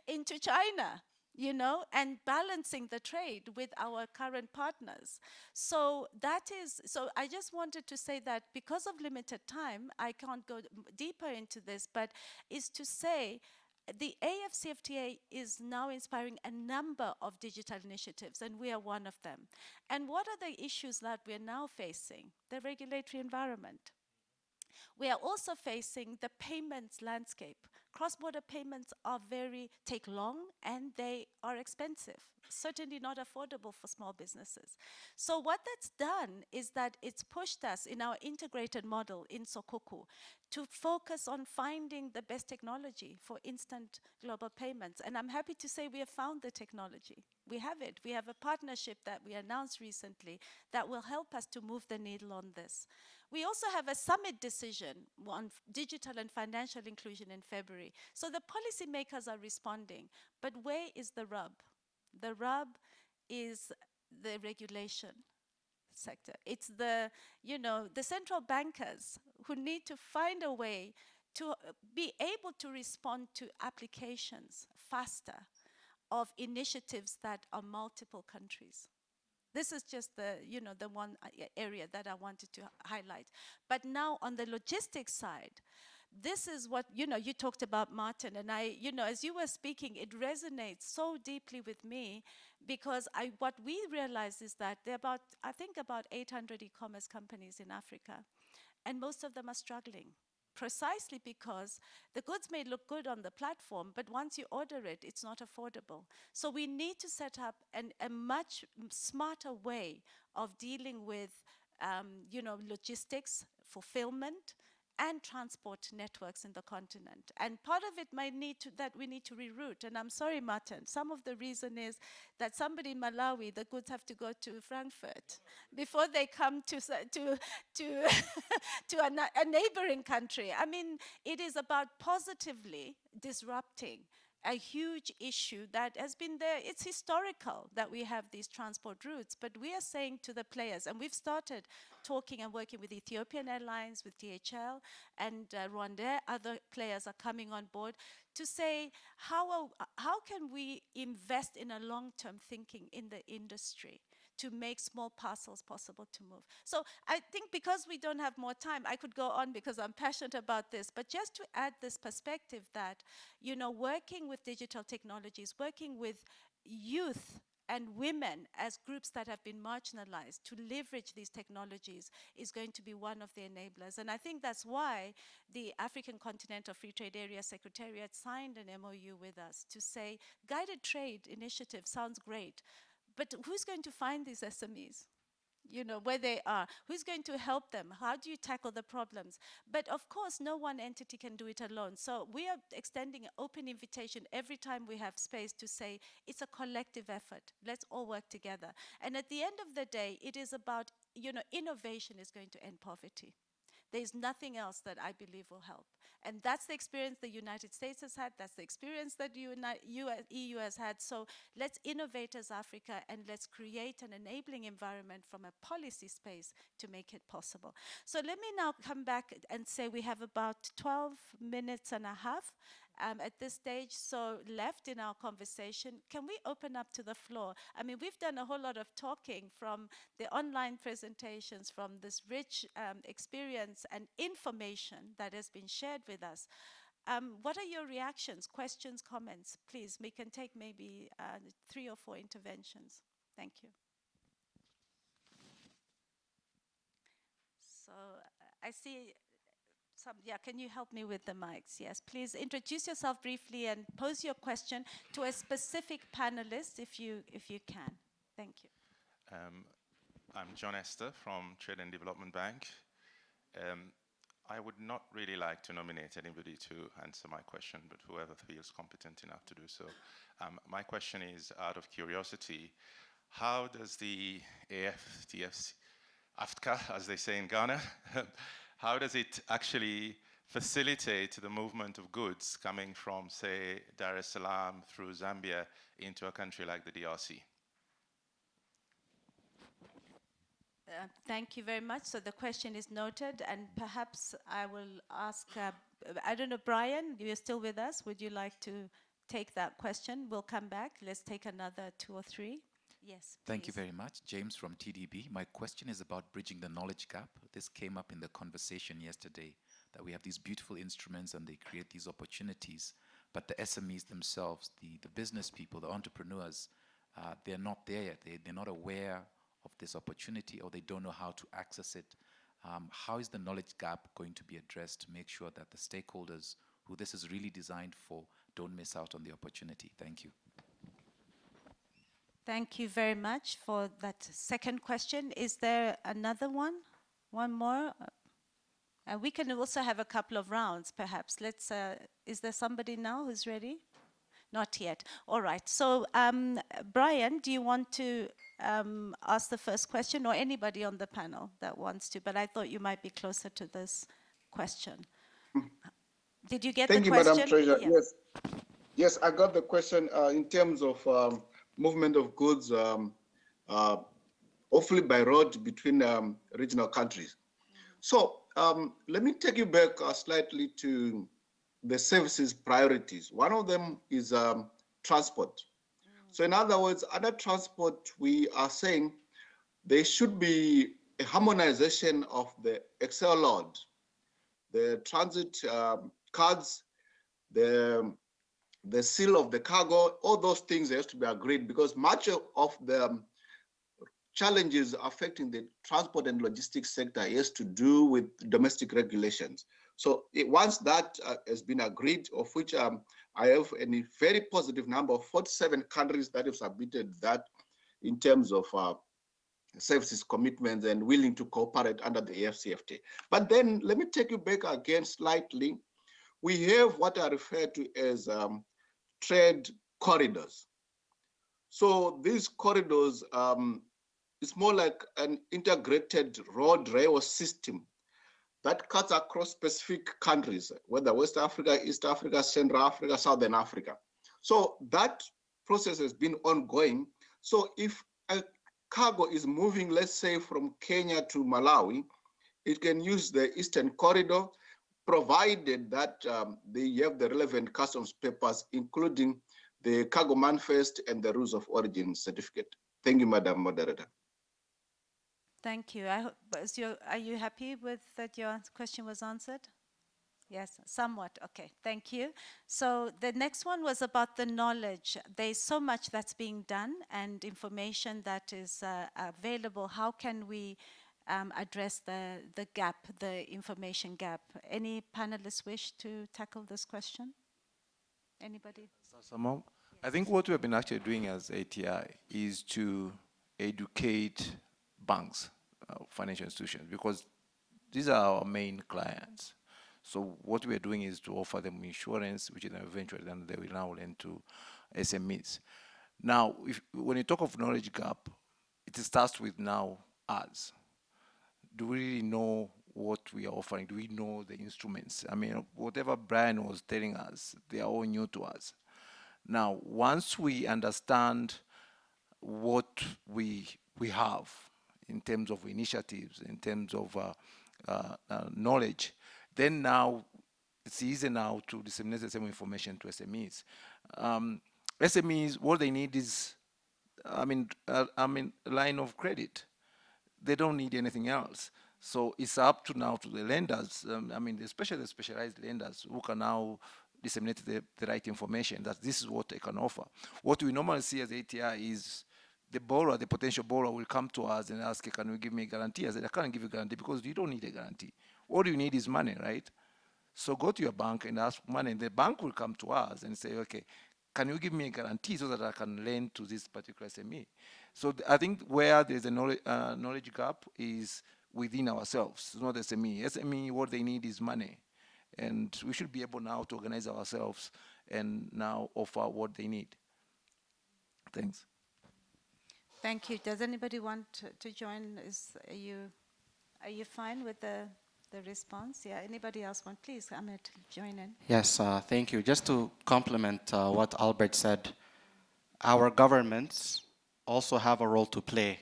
Speaker 2: into China, you know, and balancing the trade with our current partners. So that is, so I just wanted to say that because of limited time, I can't go deeper into this, but is to say the AfCFTA is now inspiring a number of digital initiatives, and we are one of them. And what are the issues that we are now facing? The regulatory environment. We are also facing the payments landscape. Cross-border payments take long and they are expensive, certainly not affordable for small businesses. So what that's done is that it's pushed us in our integrated model in Sokoku to focus on finding the best technology for instant global payments. And I'm happy to say we have found the technology. We have it. We have a partnership that we announced recently that will help us to move the needle on this. We also have a summit decision on digital and financial inclusion in February. So the policymakers are responding. But where is the rub? The rub is the regulation sector. It's the, you know, the central bankers who need to find a way to be able to respond to applications faster of initiatives that are multiple countries. This is just the, you know, the one area that I wanted to highlight. But now on the logistics side, this is what, you know, you talked about, Martin, and I, you know, as you were speaking, it resonates so deeply with me because what we realize is that there are about, I think about 800 e-commerce companies in Africa, and most of them are struggling. Precisely because the goods may look good on the platform, but once you order it, it's not affordable. So we need to set up a much smarter way of dealing with, you know, logistics, fulfillment, and transport networks in the continent. And part of it might need to, that we need to reroute. And I'm sorry, Martin, some of the reason is that somebody in Malawi, the goods have to go to Frankfurt before they come to a neighboring country. I mean, it is about positively disrupting a huge issue that has been there. It's historical that we have these transport routes, but we are saying to the players, and we've started talking and working with Ethiopian Airlines, with DHL, and Rwanda, other players are coming on board to say, how can we invest in a long-term thinking in the industry to make small parcels possible to move. So I think because we don't have more time, I could go on because I'm passionate about this, but just to add this perspective that, you know, working with digital technologies, working with youth and women as groups that have been marginalized to leverage these technologies is going to be one of the enablers. And I think that's why the African Continental Free Trade Area Secretariat signed an MOU with us to say, guided trade initiative sounds great, but who's going to find these SMEs? You know, where they are, who's going to help them? How do you tackle the problems? But of course, no one entity can do it alone. So we are extending an open invitation every time we have space to say, it's a collective effort. Let's all work together. And at the end of the day, it is about, you know, innovation is going to end poverty. There's nothing else that I believe will help. And that's the experience the United States has had. That's the experience that EU has had. So let's innovate as Africa and let's create an enabling environment from a policy space to make it possible. So let me now come back and say we have about 12 minutes and a half at this stage, so left in our conversation. Can we open up to the floor? I mean, we've done a whole lot of talking from the online presentations, from this rich experience and information that has been shared with us. What are your reactions, questions, comments? Please, we can take maybe 3 or 4 interventions. Thank you. So I see can you help me with the mics? Yes, please introduce yourself briefly and pose your question to a specific panelist if you can. Thank you.
Speaker 7: I'm John Esther from Trade and Development Bank. I would not really like to nominate anybody to answer my question, but whoever feels competent enough to do so. My question is, out of curiosity, how does the AfCFTA, as they say in Ghana, how does it actually facilitate the movement of goods coming from, say, Dar es Salaam through Zambia into a country like the DRC?
Speaker 2: Thank you very much. So the question is noted, and perhaps I will ask, I don't know, Brian, you're still with us. Would you like to take that question? We'll come back. Let's take another 2 or 3. Yes,
Speaker 1: Thank you
Speaker 2: please.
Speaker 1: very much. James from TDB. My question is about bridging the knowledge gap. This came up in the conversation yesterday, that we have these beautiful instruments and they create these opportunities, but the SMEs themselves, the business people, the entrepreneurs, they're not there yet. They're not aware of this opportunity, or they don't know how to access it. How is the knowledge gap going to be addressed to make sure that the stakeholders who this is really designed for don't miss out on the opportunity? Thank you.
Speaker 2: Thank you very much for that second question. Is there another one? One more? We can also have a couple of rounds, perhaps. Let's. Is there somebody now who's ready? Not yet. All right. So, Brian, do you want to ask the first question, or anybody on the panel that wants to? But I thought you might be closer to this question. Did you get
Speaker 3: Thank
Speaker 2: the
Speaker 3: you,
Speaker 2: question?
Speaker 3: Madam Treasurer.
Speaker 2: Yeah.
Speaker 3: Yes. Yes, I got the question in terms of movement of goods, hopefully by road between regional countries. So let me take you back slightly to the services priorities. One of them is transport. So in other words, under transport, we are saying there should be a harmonization of the Excel load, the transit cards, the seal of the cargo, all those things have to be agreed, because much of the challenges affecting the transport and logistics sector has to do with domestic regulations. So once that has been agreed, of which I have a very positive number of 47 countries that have submitted that in terms of services commitments and willing to cooperate under the AfCFTA. But then let me take you back again slightly. We have what I refer to as trade corridors. So these corridors, it's more like an integrated road rail system that cuts across specific countries, whether West Africa, East Africa, Central Africa, Southern Africa. So that process has been ongoing. So if a cargo is moving, let's say, from Kenya to Malawi, it can use the Eastern Corridor, provided that they have the relevant customs papers, including the cargo manifest and the rules of origin certificate. Thank you, Madam Moderator.
Speaker 2: Thank you. Are you happy with that your question was answered? Yes, somewhat. Okay, thank you. So the next one was about the knowledge. There's so much that's being done and information that is available. How can we address the gap, the information gap? Any panelists wish to tackle this question? Anybody?
Speaker 6: Yes. I think what we've been actually doing as ATI is to educate banks, financial institutions, because these are our main clients. So what we're doing is to offer them insurance, which is eventually then they will now lend to SMEs. Now, when you talk of knowledge gap, it starts with now us. Do we really know what we are offering? Do we know the instruments? I mean, whatever Brian was telling us, they are all new to us. Now, once we understand what we have in terms of initiatives, in terms of knowledge, then now it's easy now to disseminate the same information to SMEs. SMEs, what they need is, line of credit. They don't need anything else. So it's up to now to the lenders, especially the specialized lenders, who can now disseminate the right information, that this is what they can offer. What we normally see as ATI is the borrower, the potential borrower, will come to us and ask, can you give me a guarantee? I said, I can't give you a guarantee because you don't need a guarantee. All you need is money, right? So go to your bank and ask for money, and the bank will come to us and say, okay, can you give me a guarantee so that I can lend to this particular SME? So I think where there's a knowledge gap is within ourselves, not SME. SME, what they need is money. And we should be able now to organize ourselves and now offer what they need. Thanks.
Speaker 2: Thank you. Does anybody want to join? Are you fine with the the response. Yeah, anybody else want? Please, Ahmed, join in.
Speaker 4: Yes, thank you. Just to complement what Albert said, our governments also have a role to play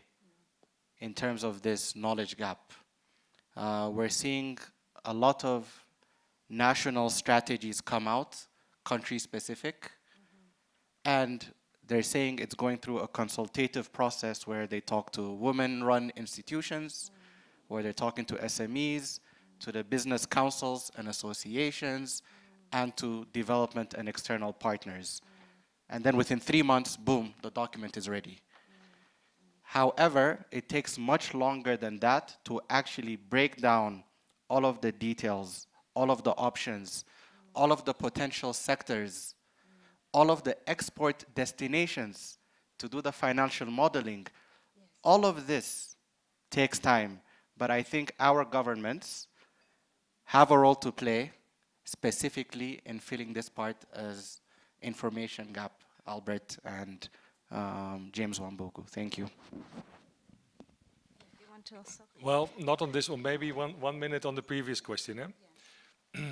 Speaker 4: in terms of this knowledge gap. We're seeing a lot of national strategies come out, country-specific, and they're saying it's going through a consultative process where they talk to women-run institutions, where they're talking to SMEs, to the business councils and associations, and to development and external partners. And then within 3 months, boom, the document is ready. However, it takes much longer than that to actually break down all of the details, all of the options, all of the potential sectors, all of the export destinations, to do the financial modeling. All of this takes time, but I think our governments have a role to play specifically in filling this part as information gap, Albert and James Wambugu. Thank you.
Speaker 2: You want to also?
Speaker 5: Well, not on this one, maybe one minute on the previous question. Yeah?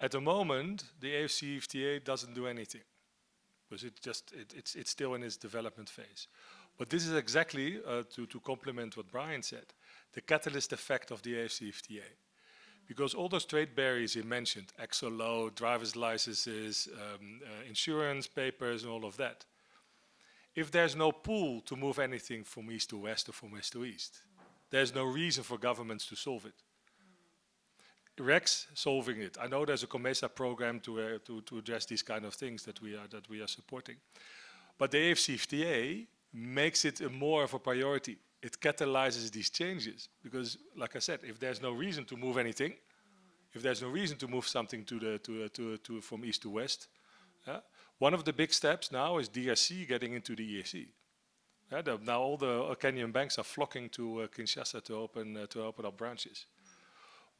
Speaker 5: At the moment, the AfCFTA doesn't do anything, because it's still in its development phase. But this is exactly, to complement what Brian said, the catalyst effect of the AfCFTA. Because all those trade barriers he mentioned, exo-law, driver's licenses, insurance papers, and all of that, if there's no pool to move anything from east to west or from west to east, there's no reason for governments to solve it. Rex solving it. I know there's a COMESA program to address these kind of things that we are supporting. But the AfCFTA makes it more of a priority. It catalyzes these changes because, like I said, if there's no reason to move anything, if there's no reason to move something from east to west, one of the big steps now is DRC getting into the EAC. Now all the Kenyan banks are flocking to Kinshasa to open up branches.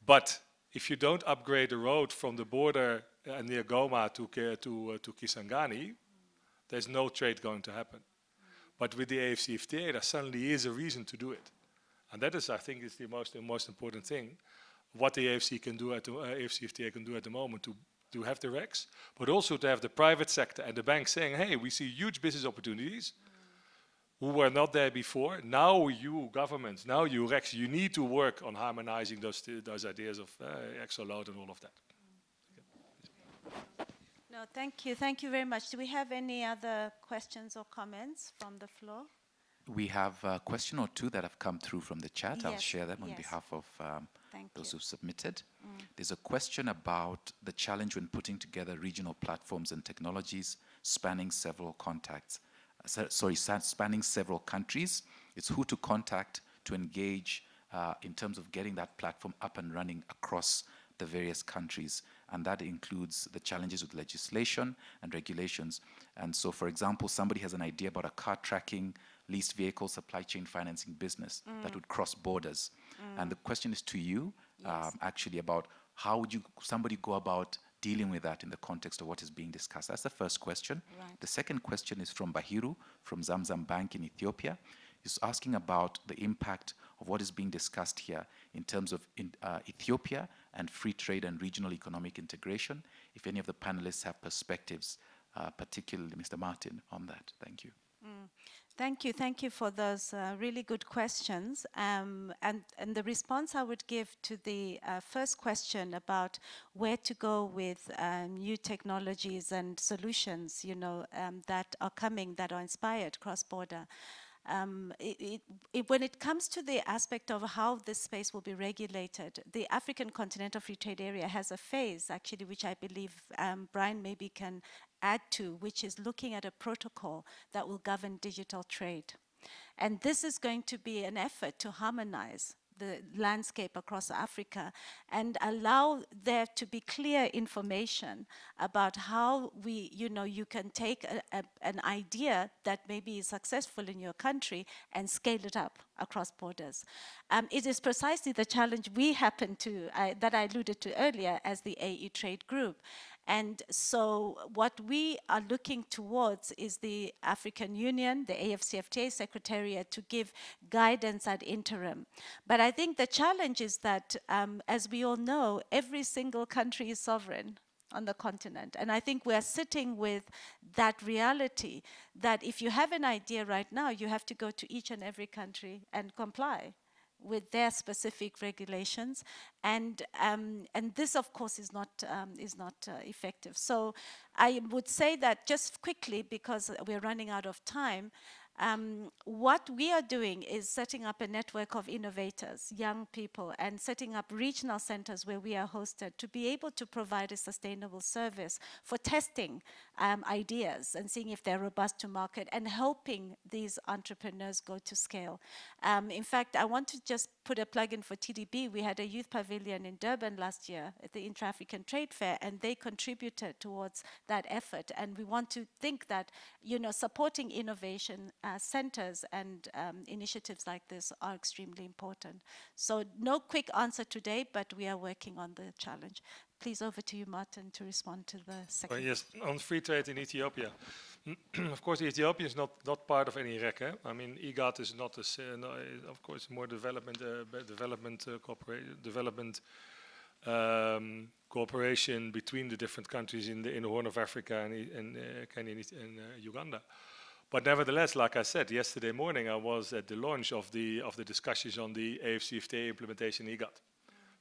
Speaker 5: But if you don't upgrade the road from the border near Goma to Kisangani, there's no trade going to happen. But with the AfCFTA, there suddenly is a reason to do it. And that is, I think, is the most important thing, what the AfCFTA can do at the moment to have the RECs, but also to have the private sector and the banks saying, hey, we see huge business opportunities who were not there before. Now you governments, now you RECs, you need to work on harmonizing those ideas of exo-load and all of that.
Speaker 2: No, thank you. Thank you very much. Do we have any other questions or comments from the floor?
Speaker 1: We have a question or two that have come through from the chat. I'll
Speaker 2: Yes,
Speaker 1: share them on
Speaker 2: yes.
Speaker 1: behalf of those
Speaker 2: you.
Speaker 1: who submitted. There's a question about the challenge when putting together regional platforms and technologies spanning several spanning several countries. It's who to contact to engage in terms of getting that platform up and running across the various countries. And that includes the challenges with legislation and regulations. And so, for example, somebody has an idea about a car tracking, leased vehicle supply chain financing business that would cross borders. And the question is to you, actually, about how would somebody go about dealing with that in the context of what is being discussed? That's the first question.
Speaker 2: Right.
Speaker 1: The second question is from Bahiru, from Zamzam Bank in Ethiopia. He's asking about the impact of what is being discussed here in terms of Ethiopia and free trade and regional economic integration. If any of the panelists have perspectives, particularly Mr. Martjin, on that. Thank you.
Speaker 2: Thank you for those really good questions. And the response I would give to the first question about where to go with new technologies and solutions, that are coming, that are inspired cross-border. When it comes to the aspect of how this space will be regulated, the African Continental Free Trade Area has a phase, actually, which I believe Brian maybe can add to, which is looking at a protocol that will govern digital trade. And this is going to be an effort to harmonize the landscape across Africa and allow there to be clear information about how you can take an idea that maybe is successful in your country and scale it up across borders. It is precisely the challenge we happen to, that I alluded to earlier as the AE Trade Group. And so what we are looking towards is the African Union, the AfCFTA Secretariat, to give guidance at interim. But I think the challenge is that, as we all know, every single country is sovereign on the continent. And I think we're sitting with that reality that if you have an idea right now, you have to go to each and every country and comply with their specific regulations, and this, of course, is not effective. So I would say that just quickly, because we're running out of time, what we are doing is setting up a network of innovators, young people, and setting up regional centers where we are hosted to be able to provide a sustainable service for testing ideas and seeing if they're robust to market and helping these entrepreneurs go to scale. In fact, I want to just put a plug in for TDB. We had a youth pavilion in Durban last year at the Intra-African Trade Fair, and they contributed towards that effort. And we want to think that, you know, supporting innovation centers and initiatives like this are extremely important. So no quick answer today, but we are working on the challenge. Please, over to you, Martin, to respond to the second.
Speaker 5: Yes, on free trade in Ethiopia. Of course, Ethiopia is not part of any REC. I mean, IGAT is not, of course, more development cooperation between the different countries in the Horn of Africa and Kenya and Uganda. But nevertheless, like I said, yesterday morning I was at the launch of the discussions on the AfCFTA implementation in IGAT.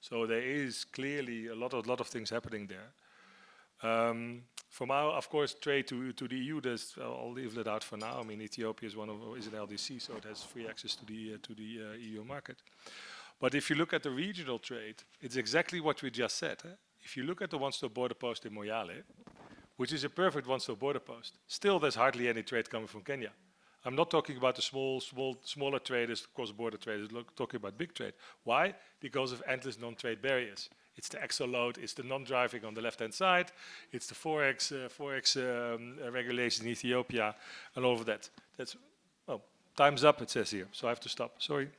Speaker 5: So there is clearly a lot of things happening there. From our, of course, trade to the EU, I'll leave that out for now. I mean, Ethiopia is an LDC, so it has free access to the EU market. But if you look at the regional trade, it's exactly what we just said. If you look at the one-stop border post in Moyale, which is a perfect one-stop border post, still there's hardly any trade coming from Kenya. I'm not talking about the smaller traders, cross-border traders, talking about big trade. Why? Because of endless non-trade barriers. It's the exo load, it's the non-driving on the left-hand side, it's the Forex regulation in Ethiopia, and all of that. That's, well, time's up, it says here, so I have to stop. Sorry.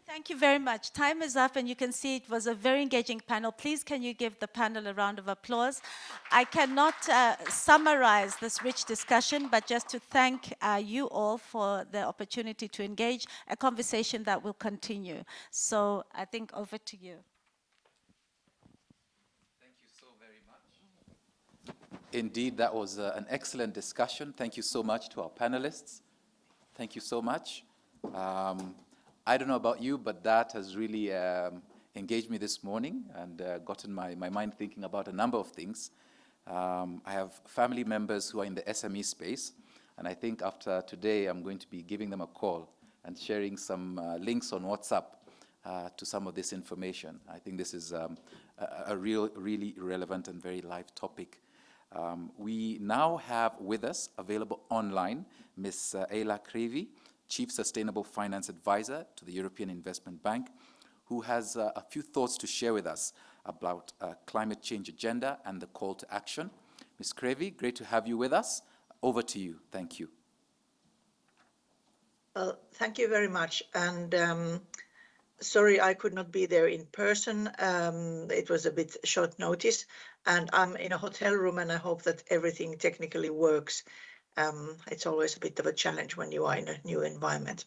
Speaker 2: Thank you very much. Time is up, and you can see it was a very engaging panel. Please, can you give the panel a round of applause? I cannot summarize this rich discussion, but just to thank you all for the opportunity to engage a conversation that will continue. So I think over to you.
Speaker 1: Thank you so very much. Indeed, that was an excellent discussion. Thank you so much to our panelists. Thank you so much. I don't know about you, but that has really engaged me this morning and gotten my mind thinking about a number of things. I have family members who are in the SME space, and I think after today I'm going to be giving them a call and sharing some links on WhatsApp to some of this information. I think this is a really relevant and very live topic. We now have with us, available online, Ms. Ayla Creevy, Chief Sustainable Finance Advisor to the European Investment Bank, who has a few thoughts to share with us about climate change agenda and the call to action. Ms. Creevy, great to have you with us. Over to you. Thank you.
Speaker 8: Well, thank you very much. And sorry I could not be there in person. It was a bit short notice, and I'm in a hotel room, and I hope that everything technically works. It's always a bit of a challenge when you are in a new environment.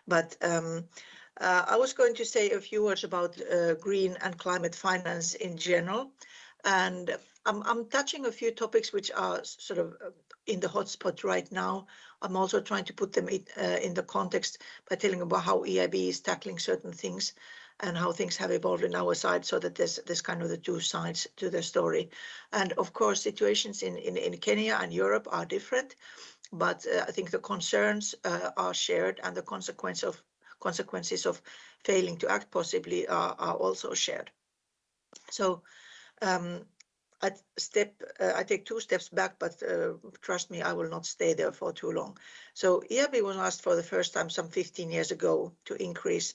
Speaker 8: But I was going to say a few words about green and climate finance in general. And I'm touching a few topics which are sort of in the hotspot right now. I'm also trying to put them in the context by telling about how EIB is tackling certain things and how things have evolved on our side, so that there's kind of the two sides to the story. And of course, situations in Kenya and Europe are different, but I think the concerns are shared, and the consequences of failing to act possibly are also shared. So I take 2 steps back, but trust me, I will not stay there for too long. So EIB was asked for the first time some 15 years ago to increase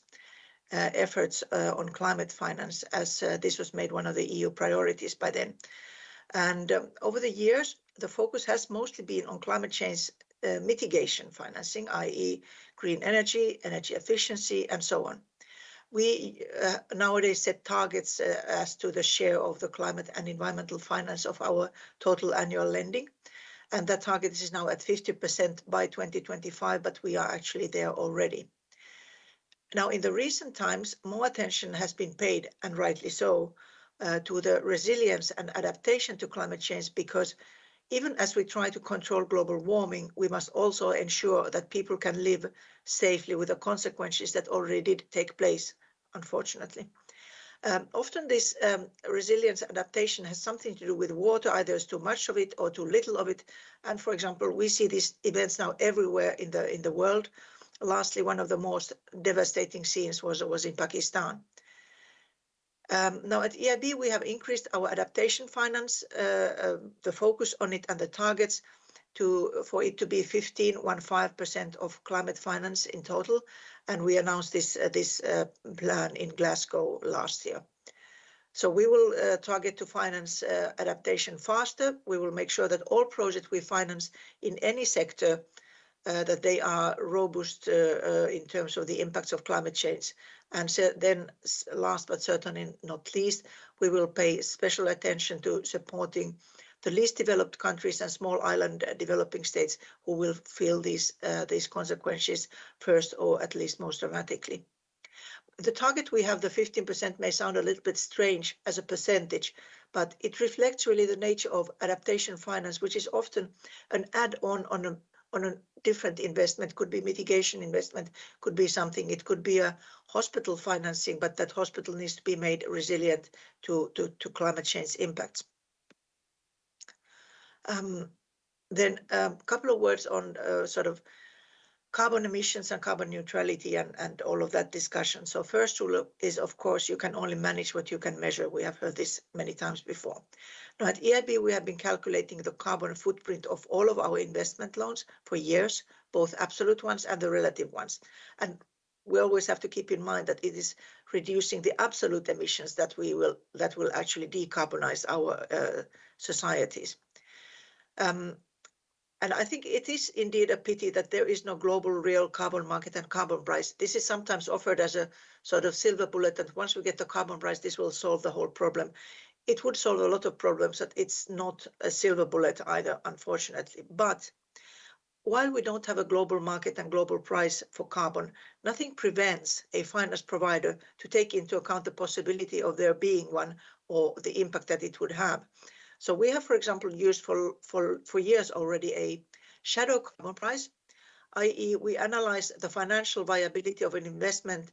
Speaker 8: efforts on climate finance, as this was made one of the EU priorities by then. And over the years, the focus has mostly been on climate change mitigation financing, i.e. green energy, energy efficiency, and so on. We nowadays set targets as to the share of the climate and environmental finance of our total annual lending. And that target is now at 50% by 2025, but we are actually there already. Now, in the recent times, more attention has been paid, and rightly so, to the resilience and adaptation to climate change, because even as we try to control global warming, we must also ensure that people can live safely with the consequences that already did take place, unfortunately. Often this resilience adaptation has something to do with water, either there's too much of it or too little of it. And for example, we see these events now everywhere in the world. Lastly, one of the most devastating scenes was in Pakistan. Now at EIB, we have increased our adaptation finance, the focus on it and the targets for it to be 15% of climate finance in total. And we announced this plan in Glasgow last year. So we will target to finance adaptation faster. We will make sure that all projects we finance in any sector that they are robust in terms of the impacts of climate change. And so then last but certainly not least, we will pay special attention to supporting the least developed countries and small island developing states who will feel these consequences first, or at least most dramatically. The target we have, the 15%, may sound a little bit strange as a percentage, but it reflects really the nature of adaptation finance, which is often an add-on on a different investment. Could be mitigation investment, could be something, it could be a hospital financing, but that hospital needs to be made resilient to climate change impacts. Then a couple of words on sort of carbon emissions and carbon neutrality and all of that discussion. So first rule is, of course, you can only manage what you can measure. We have heard this many times before. Now at EIB, we have been calculating the carbon footprint of all of our investment loans for years, both absolute ones and the relative ones. And we always have to keep in mind that it is reducing the absolute emissions that will actually decarbonize our societies. And I think it is indeed a pity that there is no global real carbon market and carbon price. This is sometimes offered as a sort of silver bullet, and once we get the carbon price, this will solve the whole problem. It would solve a lot of problems, but it's not a silver bullet either, unfortunately. But while we don't have a global market and global price for carbon, nothing prevents a finance provider to take into account the possibility of there being one or the impact that it would have. So we have, for example, used for years already a shadow carbon price, i.e. we analyze the financial viability of an investment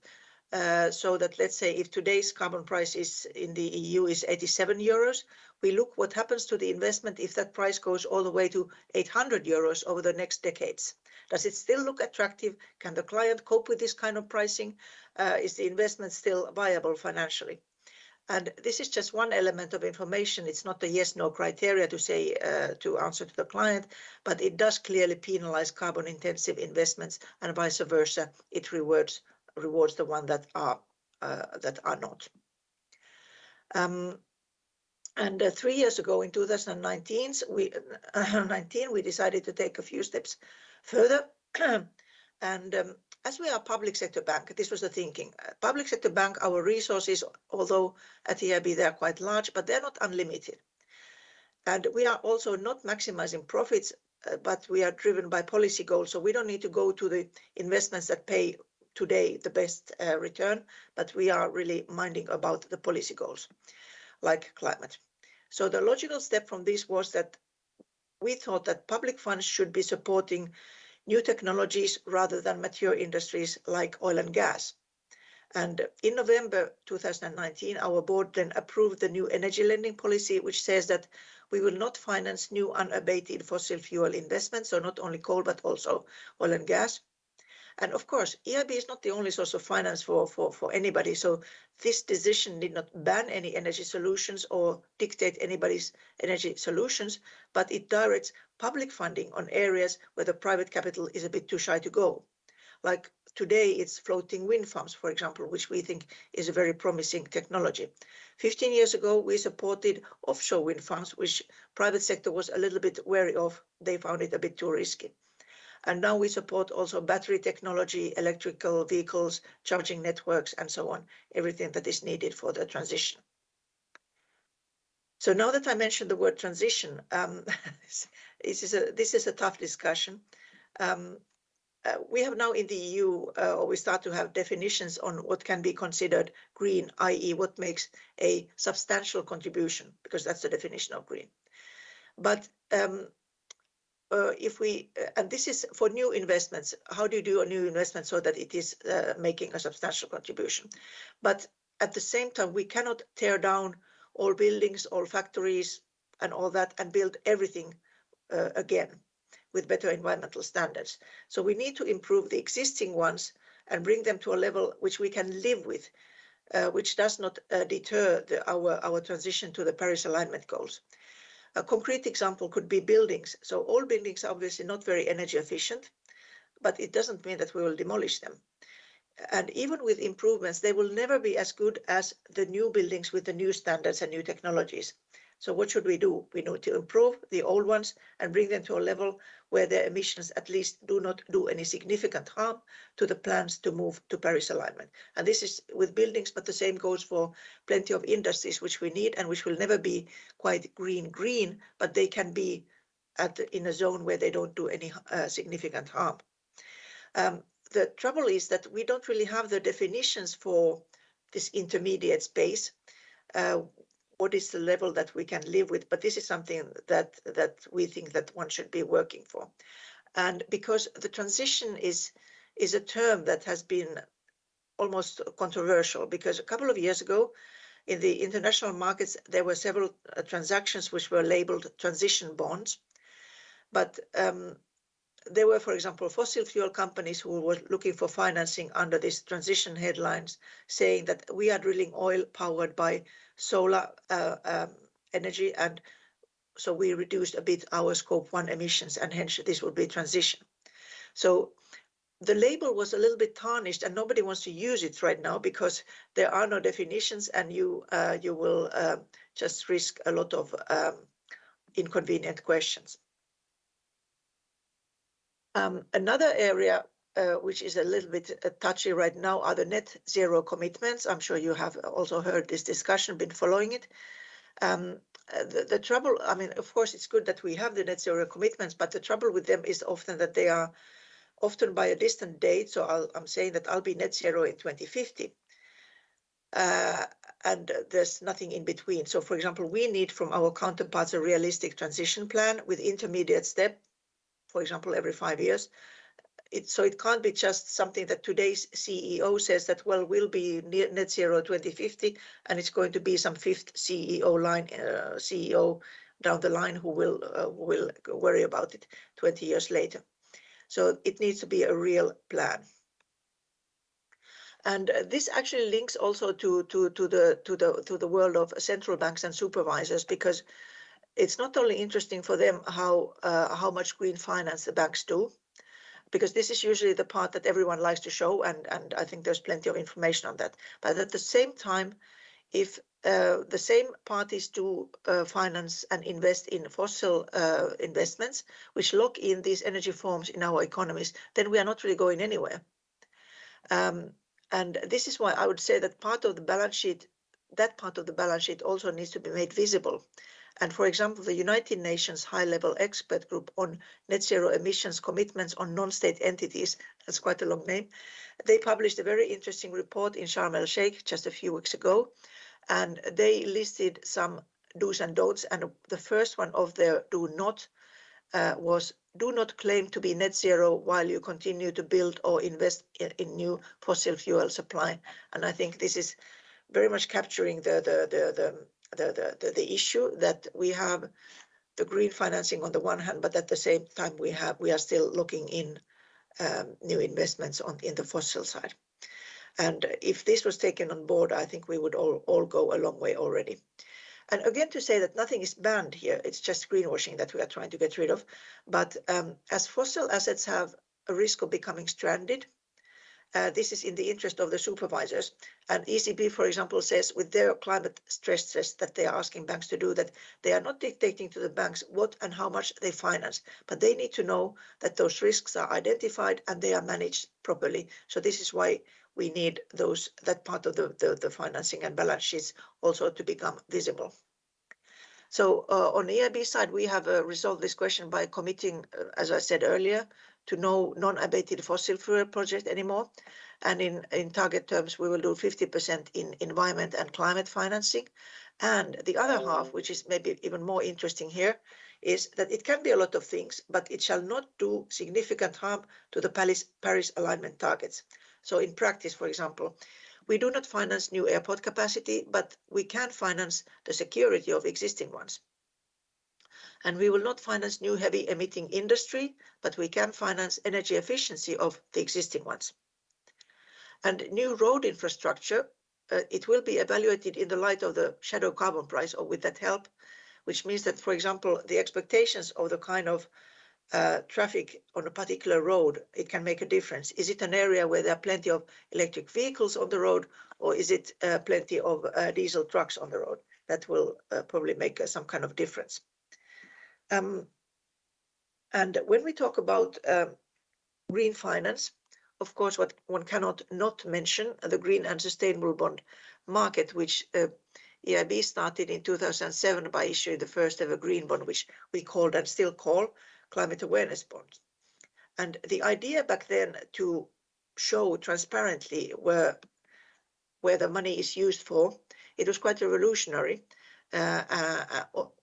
Speaker 8: so that, let's say, if today's carbon price is in the EU is 87 euros, we look what happens to the investment if that price goes all the way to 800 euros over the next decades. Does it still look attractive? Can the client cope with this kind of pricing? Is the investment still viable financially? And this is just one element of information. It's not a yes/no criteria to say to answer to the client, but it does clearly penalize carbon-intensive investments, and vice versa. It rewards the one that are not. And 3 years ago, in 2019, we decided to take a few steps further. And as we are a public sector bank, this was the thinking. Public sector bank, our resources, although at EIB they are quite large, but they're not unlimited. And we are also not maximizing profits, but we are driven by policy goals. So we don't need to go to the investments that pay today the best return, but we are really minding about the policy goals, like climate. So the logical step from this was that we thought that public funds should be supporting new technologies rather than mature industries like oil and gas. And in November 2019, our board then approved the new energy lending policy, which says that we will not finance new unabated fossil fuel investments, so not only coal, but also oil and gas. And of course, EIB is not the only source of finance for anybody. So this decision did not ban any energy solutions or dictate anybody's energy solutions, but it directs public funding on areas where the private capital is a bit too shy to go. Like today, it's floating wind farms, for example, which we think is a very promising technology. 15 years ago, we supported offshore wind farms, which private sector was a little bit wary of. They found it a bit too risky. And now we support also battery technology, electrical vehicles, charging networks, and so on, everything that is needed for the transition. So now that I mentioned the word transition, this is a tough discussion. We have now in the EU, we start to have definitions on what can be considered green, i.e. what makes a substantial contribution, because that's the definition of green. But and this is for new investments, how do you do a new investment so that it is making a substantial contribution? But at the same time, we cannot tear down all buildings, all factories, and all that, and build everything again with better environmental standards. So we need to improve the existing ones and bring them to a level which we can live with, which does not deter our transition to the Paris alignment goals. A concrete example could be buildings. So all buildings are obviously not very energy efficient, but it doesn't mean that we will demolish them. And even with improvements, they will never be as good as the new buildings with the new standards and new technologies. So what should we do? We need to improve the old ones and bring them to a level where their emissions at least do not do any significant harm to the plans to move to Paris alignment. And this is with buildings, but the same goes for plenty of industries which we need and which will never be quite green, but they can be in a zone where they don't do any significant harm. The trouble is that we don't really have the definitions for this intermediate space. What is the level that we can live with? But this is something that we think that one should be working for. And because the transition is a term that has been almost controversial, because a couple of years ago in the international markets, there were several transactions which were labeled transition bonds. But there were, for example, fossil fuel companies who were looking for financing under these transition headlines, saying that we are drilling oil powered by solar energy, and so we reduced a bit our scope 1 emissions, and hence this would be transition. So the label was a little bit tarnished, and nobody wants to use it right now because there are no definitions, and you will just risk a lot of inconvenient questions. Another area which is a little bit touchy right now are the net zero commitments. I'm sure you have also heard this discussion, been following it. The trouble, I mean, of course, it's good that we have the net zero commitments, but the trouble with them is often that they are often by a distant date. So I'm saying that I'll be net zero in 2050. And there's nothing in between. So, for example, we need from our counterparts a realistic transition plan with intermediate step, for example, every 5 years. So it can't be just something that today's CEO says that, well, we'll be net zero 2050, and it's going to be some fifth CEO down the line who will worry about it 20 years later. So it needs to be a real plan. And this actually links also to the world of central banks and supervisors, because it's not only interesting for them how much green finance the banks do, because this is usually the part that everyone likes to show, and I think there's plenty of information on that. But at the same time, if the same parties do finance and invest in fossil investments, which lock in these energy forms in our economies, then we are not really going anywhere. And this is why I would say that part of the balance sheet also needs to be made visible. And for example, the United Nations High-Level Expert Group on Net Zero Emissions Commitments on Non-State Entities, that's quite a long name, they published a very interesting report in Sharm el-Sheikh just a few weeks ago, and they listed some do's and don'ts, and the first one of their do not was do not claim to be net zero while you continue to build or invest in new fossil fuel supply. And I think this is very much capturing the issue that we have the green financing on the one hand, but at the same time we are still looking in new investments in the fossil side. And if this was taken on board, I think we would all go a long way already. And again, to say that nothing is banned here, it's just greenwashing that we are trying to get rid of. But as fossil assets have a risk of becoming stranded, this is in the interest of the supervisors. And ECB, for example, says with their climate stress test that they are asking banks to do, that they are not dictating to the banks what and how much they finance, but they need to know that those risks are identified and they are managed properly. So this is why we need that part of the financing and balance sheets also to become visible. So on the EIB side, we have resolved this question by committing, as I said earlier, to no non-abated fossil fuel project anymore. And in target terms, we will do 50% in environment and climate financing. And the other half, which is maybe even more interesting here, is that it can be a lot of things, but it shall not do significant harm to the Paris alignment targets. So in practice, for example, we do not finance new airport capacity, but we can finance the security of existing ones. And we will not finance new heavy emitting industry, but we can finance energy efficiency of the existing ones. And new road infrastructure, it will be evaluated in the light of the shadow carbon price, or with that help, which means that, for example, the expectations of the kind of traffic on a particular road, it can make a difference. Is it an area where there are plenty of electric vehicles on the road, or is it plenty of diesel trucks on the road? That will probably make some kind of difference. And when we talk about green finance, of course, what one cannot not mention the green and sustainable bond market, which EIB started in 2007 by issuing the first ever green bond, which we called and still call climate awareness bonds. And the idea back then to show transparently where the money is used for, it was quite revolutionary,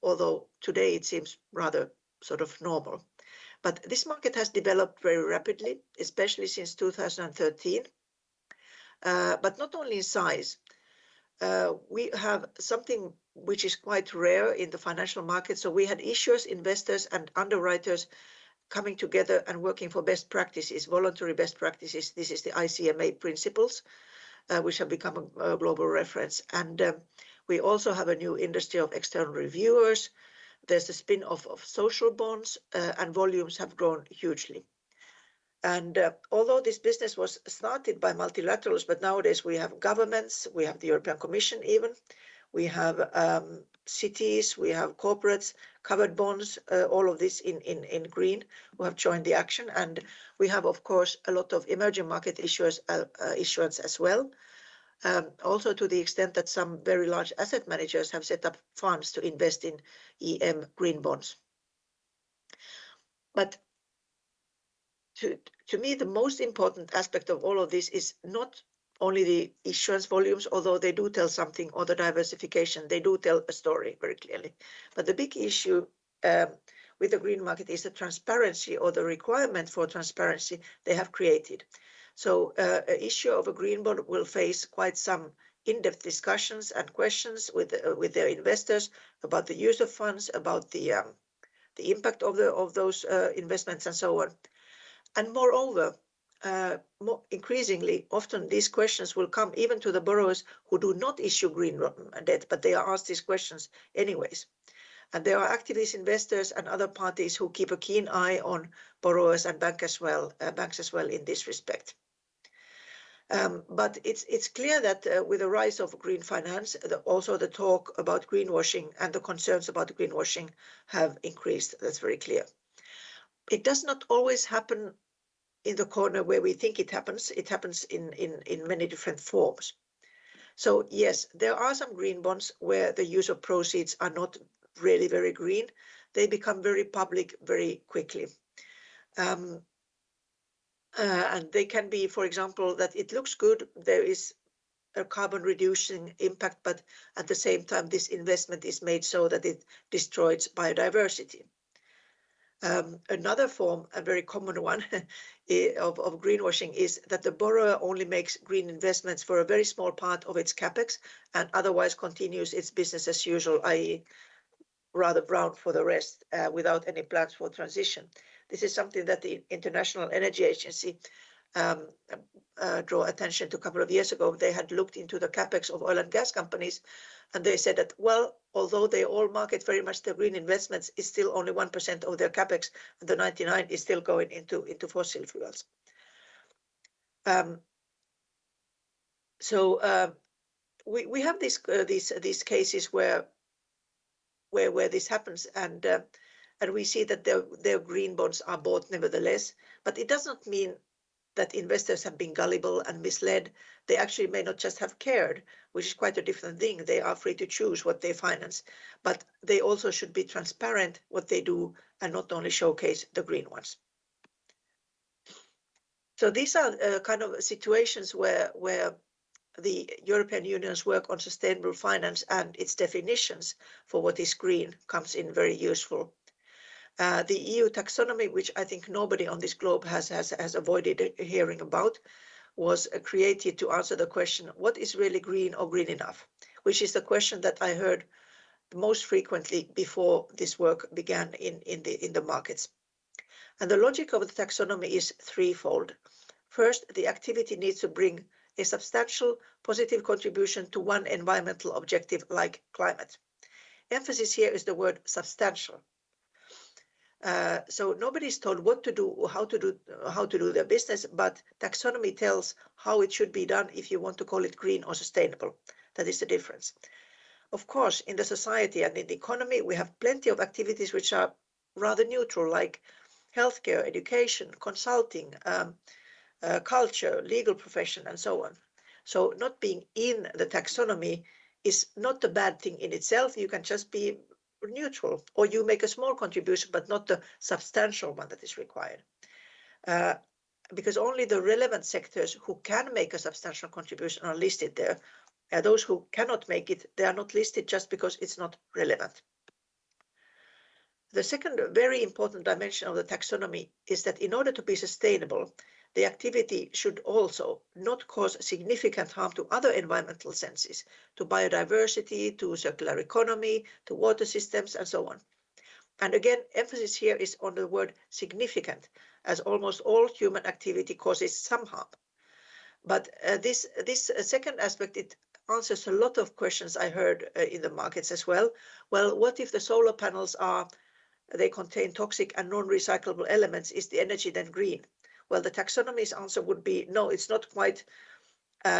Speaker 8: although today it seems rather sort of normal. But this market has developed very rapidly, especially since 2013, but not only in size. We have something which is quite rare in the financial market. So we had issuers, investors, and underwriters coming together and working for best practices, voluntary best practices. This is the ICMA principles, which have become a global reference. And we also have a new industry of external reviewers. There's the spin-off of social bonds, and volumes have grown hugely. And although this business was started by multilaterals, but nowadays we have governments, we have the European Commission even, we have cities, we have corporates, covered bonds, all of this in green, who have joined the action. And we have, of course, a lot of emerging market issuance as well. Also to the extent that some very large asset managers have set up funds to invest in EM green bonds. But to me, the most important aspect of all of this is not only the issuance volumes, although they do tell something, or the diversification, they do tell a story very clearly. But the big issue with the green market is the transparency, or the requirement for transparency they have created. So an issue of a green bond will face quite some in-depth discussions and questions with their investors about the use of funds, about the impact of those investments and so on. And moreover, more increasingly, often these questions will come even to the borrowers who do not issue green debt, but they are asked these questions anyways. And there are activist investors and other parties who keep a keen eye on borrowers and banks as well in this respect. But it's clear that with the rise of green finance, also the talk about greenwashing and the concerns about greenwashing have increased. That's very clear. It does not always happen in the corner where we think it happens. It happens in many different forms. So yes, there are some green bonds where the use of proceeds are not really very green. They become very public very quickly. And they can be, for example, that it looks good, there is a carbon reducing impact, but at the same time, this investment is made so that it destroys biodiversity. Another form, a very common one of greenwashing, is that the borrower only makes green investments for a very small part of its capex and otherwise continues its business as usual, i.e. rather brown for the rest, without any plans for transition. This is something that the International Energy Agency drew attention to a couple of years ago. They had looked into the capex of oil and gas companies, and they said that, well, although they all market very much their green investments, it's still only 1% of their capex, and the 99% is still going into fossil fuels. So we have these cases where this happens, and we see that their green bonds are bought nevertheless. But it does not mean that investors have been gullible and misled. They actually may not just have cared, which is quite a different thing. They are free to choose what they finance, but they also should be transparent what they do and not only showcase the green ones. So these are kind of situations where the European Union's work on sustainable finance and its definitions for what is green comes in very useful. The EU taxonomy, which I think nobody on this globe has avoided hearing about, was created to answer the question, what is really green or green enough? Which is the question that I heard most frequently before this work began in the markets. And the logic of the taxonomy is threefold. First, the activity needs to bring a substantial positive contribution to one environmental objective like climate. Emphasis here is the word substantial. So nobody's told what to do or how to do their business, but taxonomy tells how it should be done if you want to call it green or sustainable. That is the difference. Of course, in the society and in the economy, we have plenty of activities which are rather neutral, like healthcare, education, consulting, culture, legal profession, and so on. So not being in the taxonomy is not a bad thing in itself. You can just be neutral, or you make a small contribution, but not the substantial one that is required. Because only the relevant sectors who can make a substantial contribution are listed there. Those who cannot make it, they are not listed just because it's not relevant. The second very important dimension of the taxonomy is that in order to be sustainable, the activity should also not cause significant harm to other environmental senses, to biodiversity, to circular economy, to water systems, and so on. And again, emphasis here is on the word significant, as almost all human activity causes some harm. But this second aspect, it answers a lot of questions I heard in the markets as well. Well, what if the solar panels they contain toxic and non-recyclable elements? Is the energy then green? Well, the taxonomy's answer would be, no, it's not quite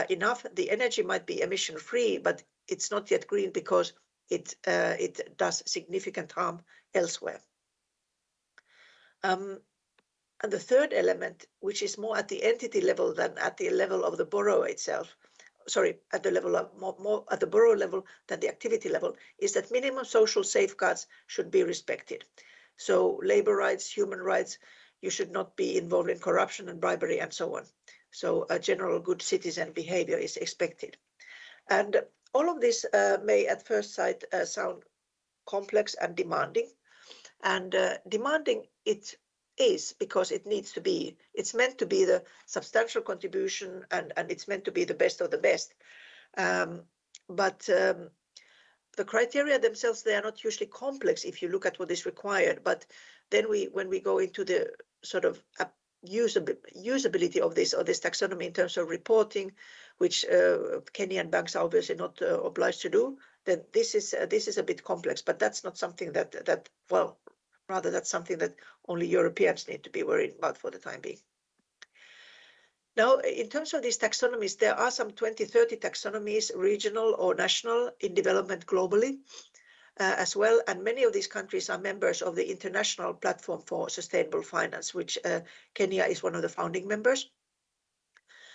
Speaker 8: enough. The energy might be emission-free, but it's not yet green because it does significant harm elsewhere. And the third element, which is more at the entity level than at the level of the borrower itself, at the level of more at the borrower level than the activity level, is that minimum social safeguards should be respected. So labor rights, human rights, you should not be involved in corruption and bribery and so on. So a general good citizen behavior is expected. And all of this may at first sight sound complex and demanding. And demanding it is because it needs to be. It's meant to be the substantial contribution, and it's meant to be the best of the best. But the criteria themselves, they are not usually complex if you look at what is required. But then when we go into the sort of usability of this taxonomy in terms of reporting, which Kenyan banks are obviously not obliged to do, then this is a bit complex. But that's not something rather that's something that only Europeans need to be worried about for the time being. Now, in terms of these taxonomies, there are some 20-30 taxonomies, regional or national, in development globally as well. And many of these countries are members of the International Platform for Sustainable Finance, which Kenya is one of the founding members.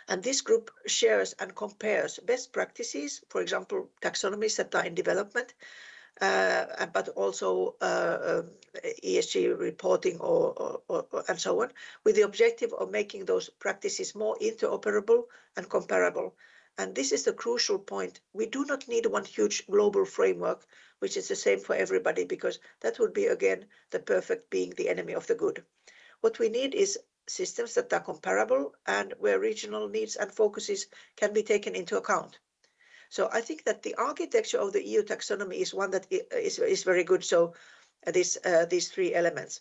Speaker 8: And this group shares and compares best practices, for example, taxonomies that are in development, but also ESG reporting and so on, with the objective of making those practices more interoperable and comparable. And this is the crucial point. We do not need one huge global framework, which is the same for everybody, because that would be, again, the perfect being the enemy of the good. What we need is systems that are comparable and where regional needs and focuses can be taken into account. So I think that the architecture of the EU taxonomy is one that is very good. So these three elements.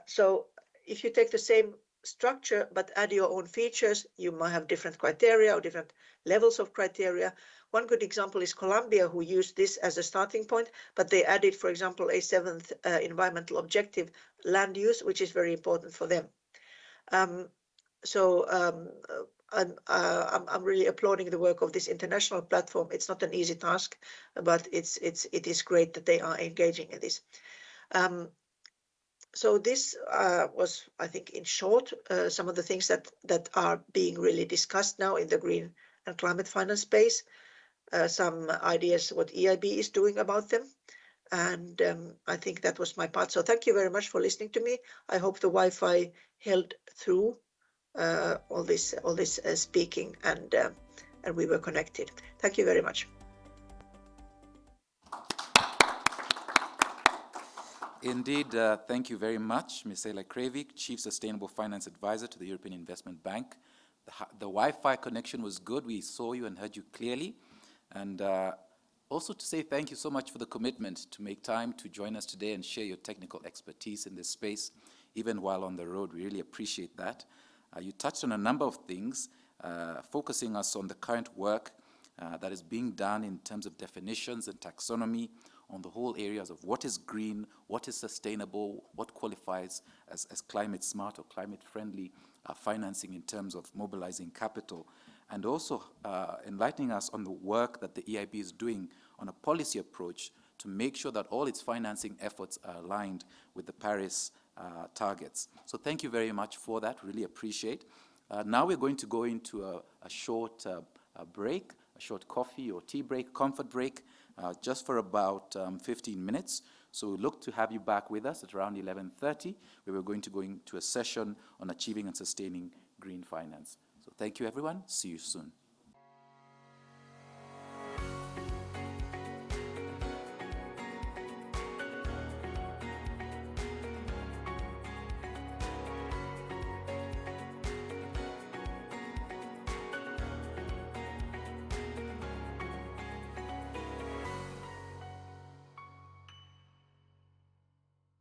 Speaker 8: So if you take the same structure but add your own features, you might have different criteria or different levels of criteria. One good example is Colombia, who used this as a starting point, but they added, for example, a seventh environmental objective, land use, which is very important for them. I'm really applauding the work of this international platform. It's not an easy task, but it is great that they are engaging in this. So this was, I think, in short, some of the things that are being really discussed now in the green and climate finance space. Some ideas what EIB is doing about them. And I think that was my part. So thank you very much for listening to me. I hope the Wi-Fi held through all this speaking, and we were connected. Thank you very much.
Speaker 1: Indeed, thank you very much, Ms. Ela Krevik, Chief Sustainable Finance Advisor to the European Investment Bank. The Wi-Fi connection was good. We saw you and heard you clearly. And also to say thank you so much for the commitment to make time to join us today and share your technical expertise in this space, even while on the road. We really appreciate that. You touched on a number of things, focusing us on the current work that is being done in terms of definitions and taxonomy on the whole areas of what is green, what is sustainable, what qualifies as climate smart or climate friendly financing in terms of mobilizing capital, and also enlightening us on the work that the EIB is doing on a policy approach to make sure that all its financing efforts are aligned with the Paris targets. So thank you very much for that, really appreciate. Now we're going to go into a short break, a short coffee or tea break, comfort break, just for about 15 minutes. So we look to have you back with us at around 11:30, where we're going to go into a session on achieving and sustaining green finance. So thank you, everyone. See you soon.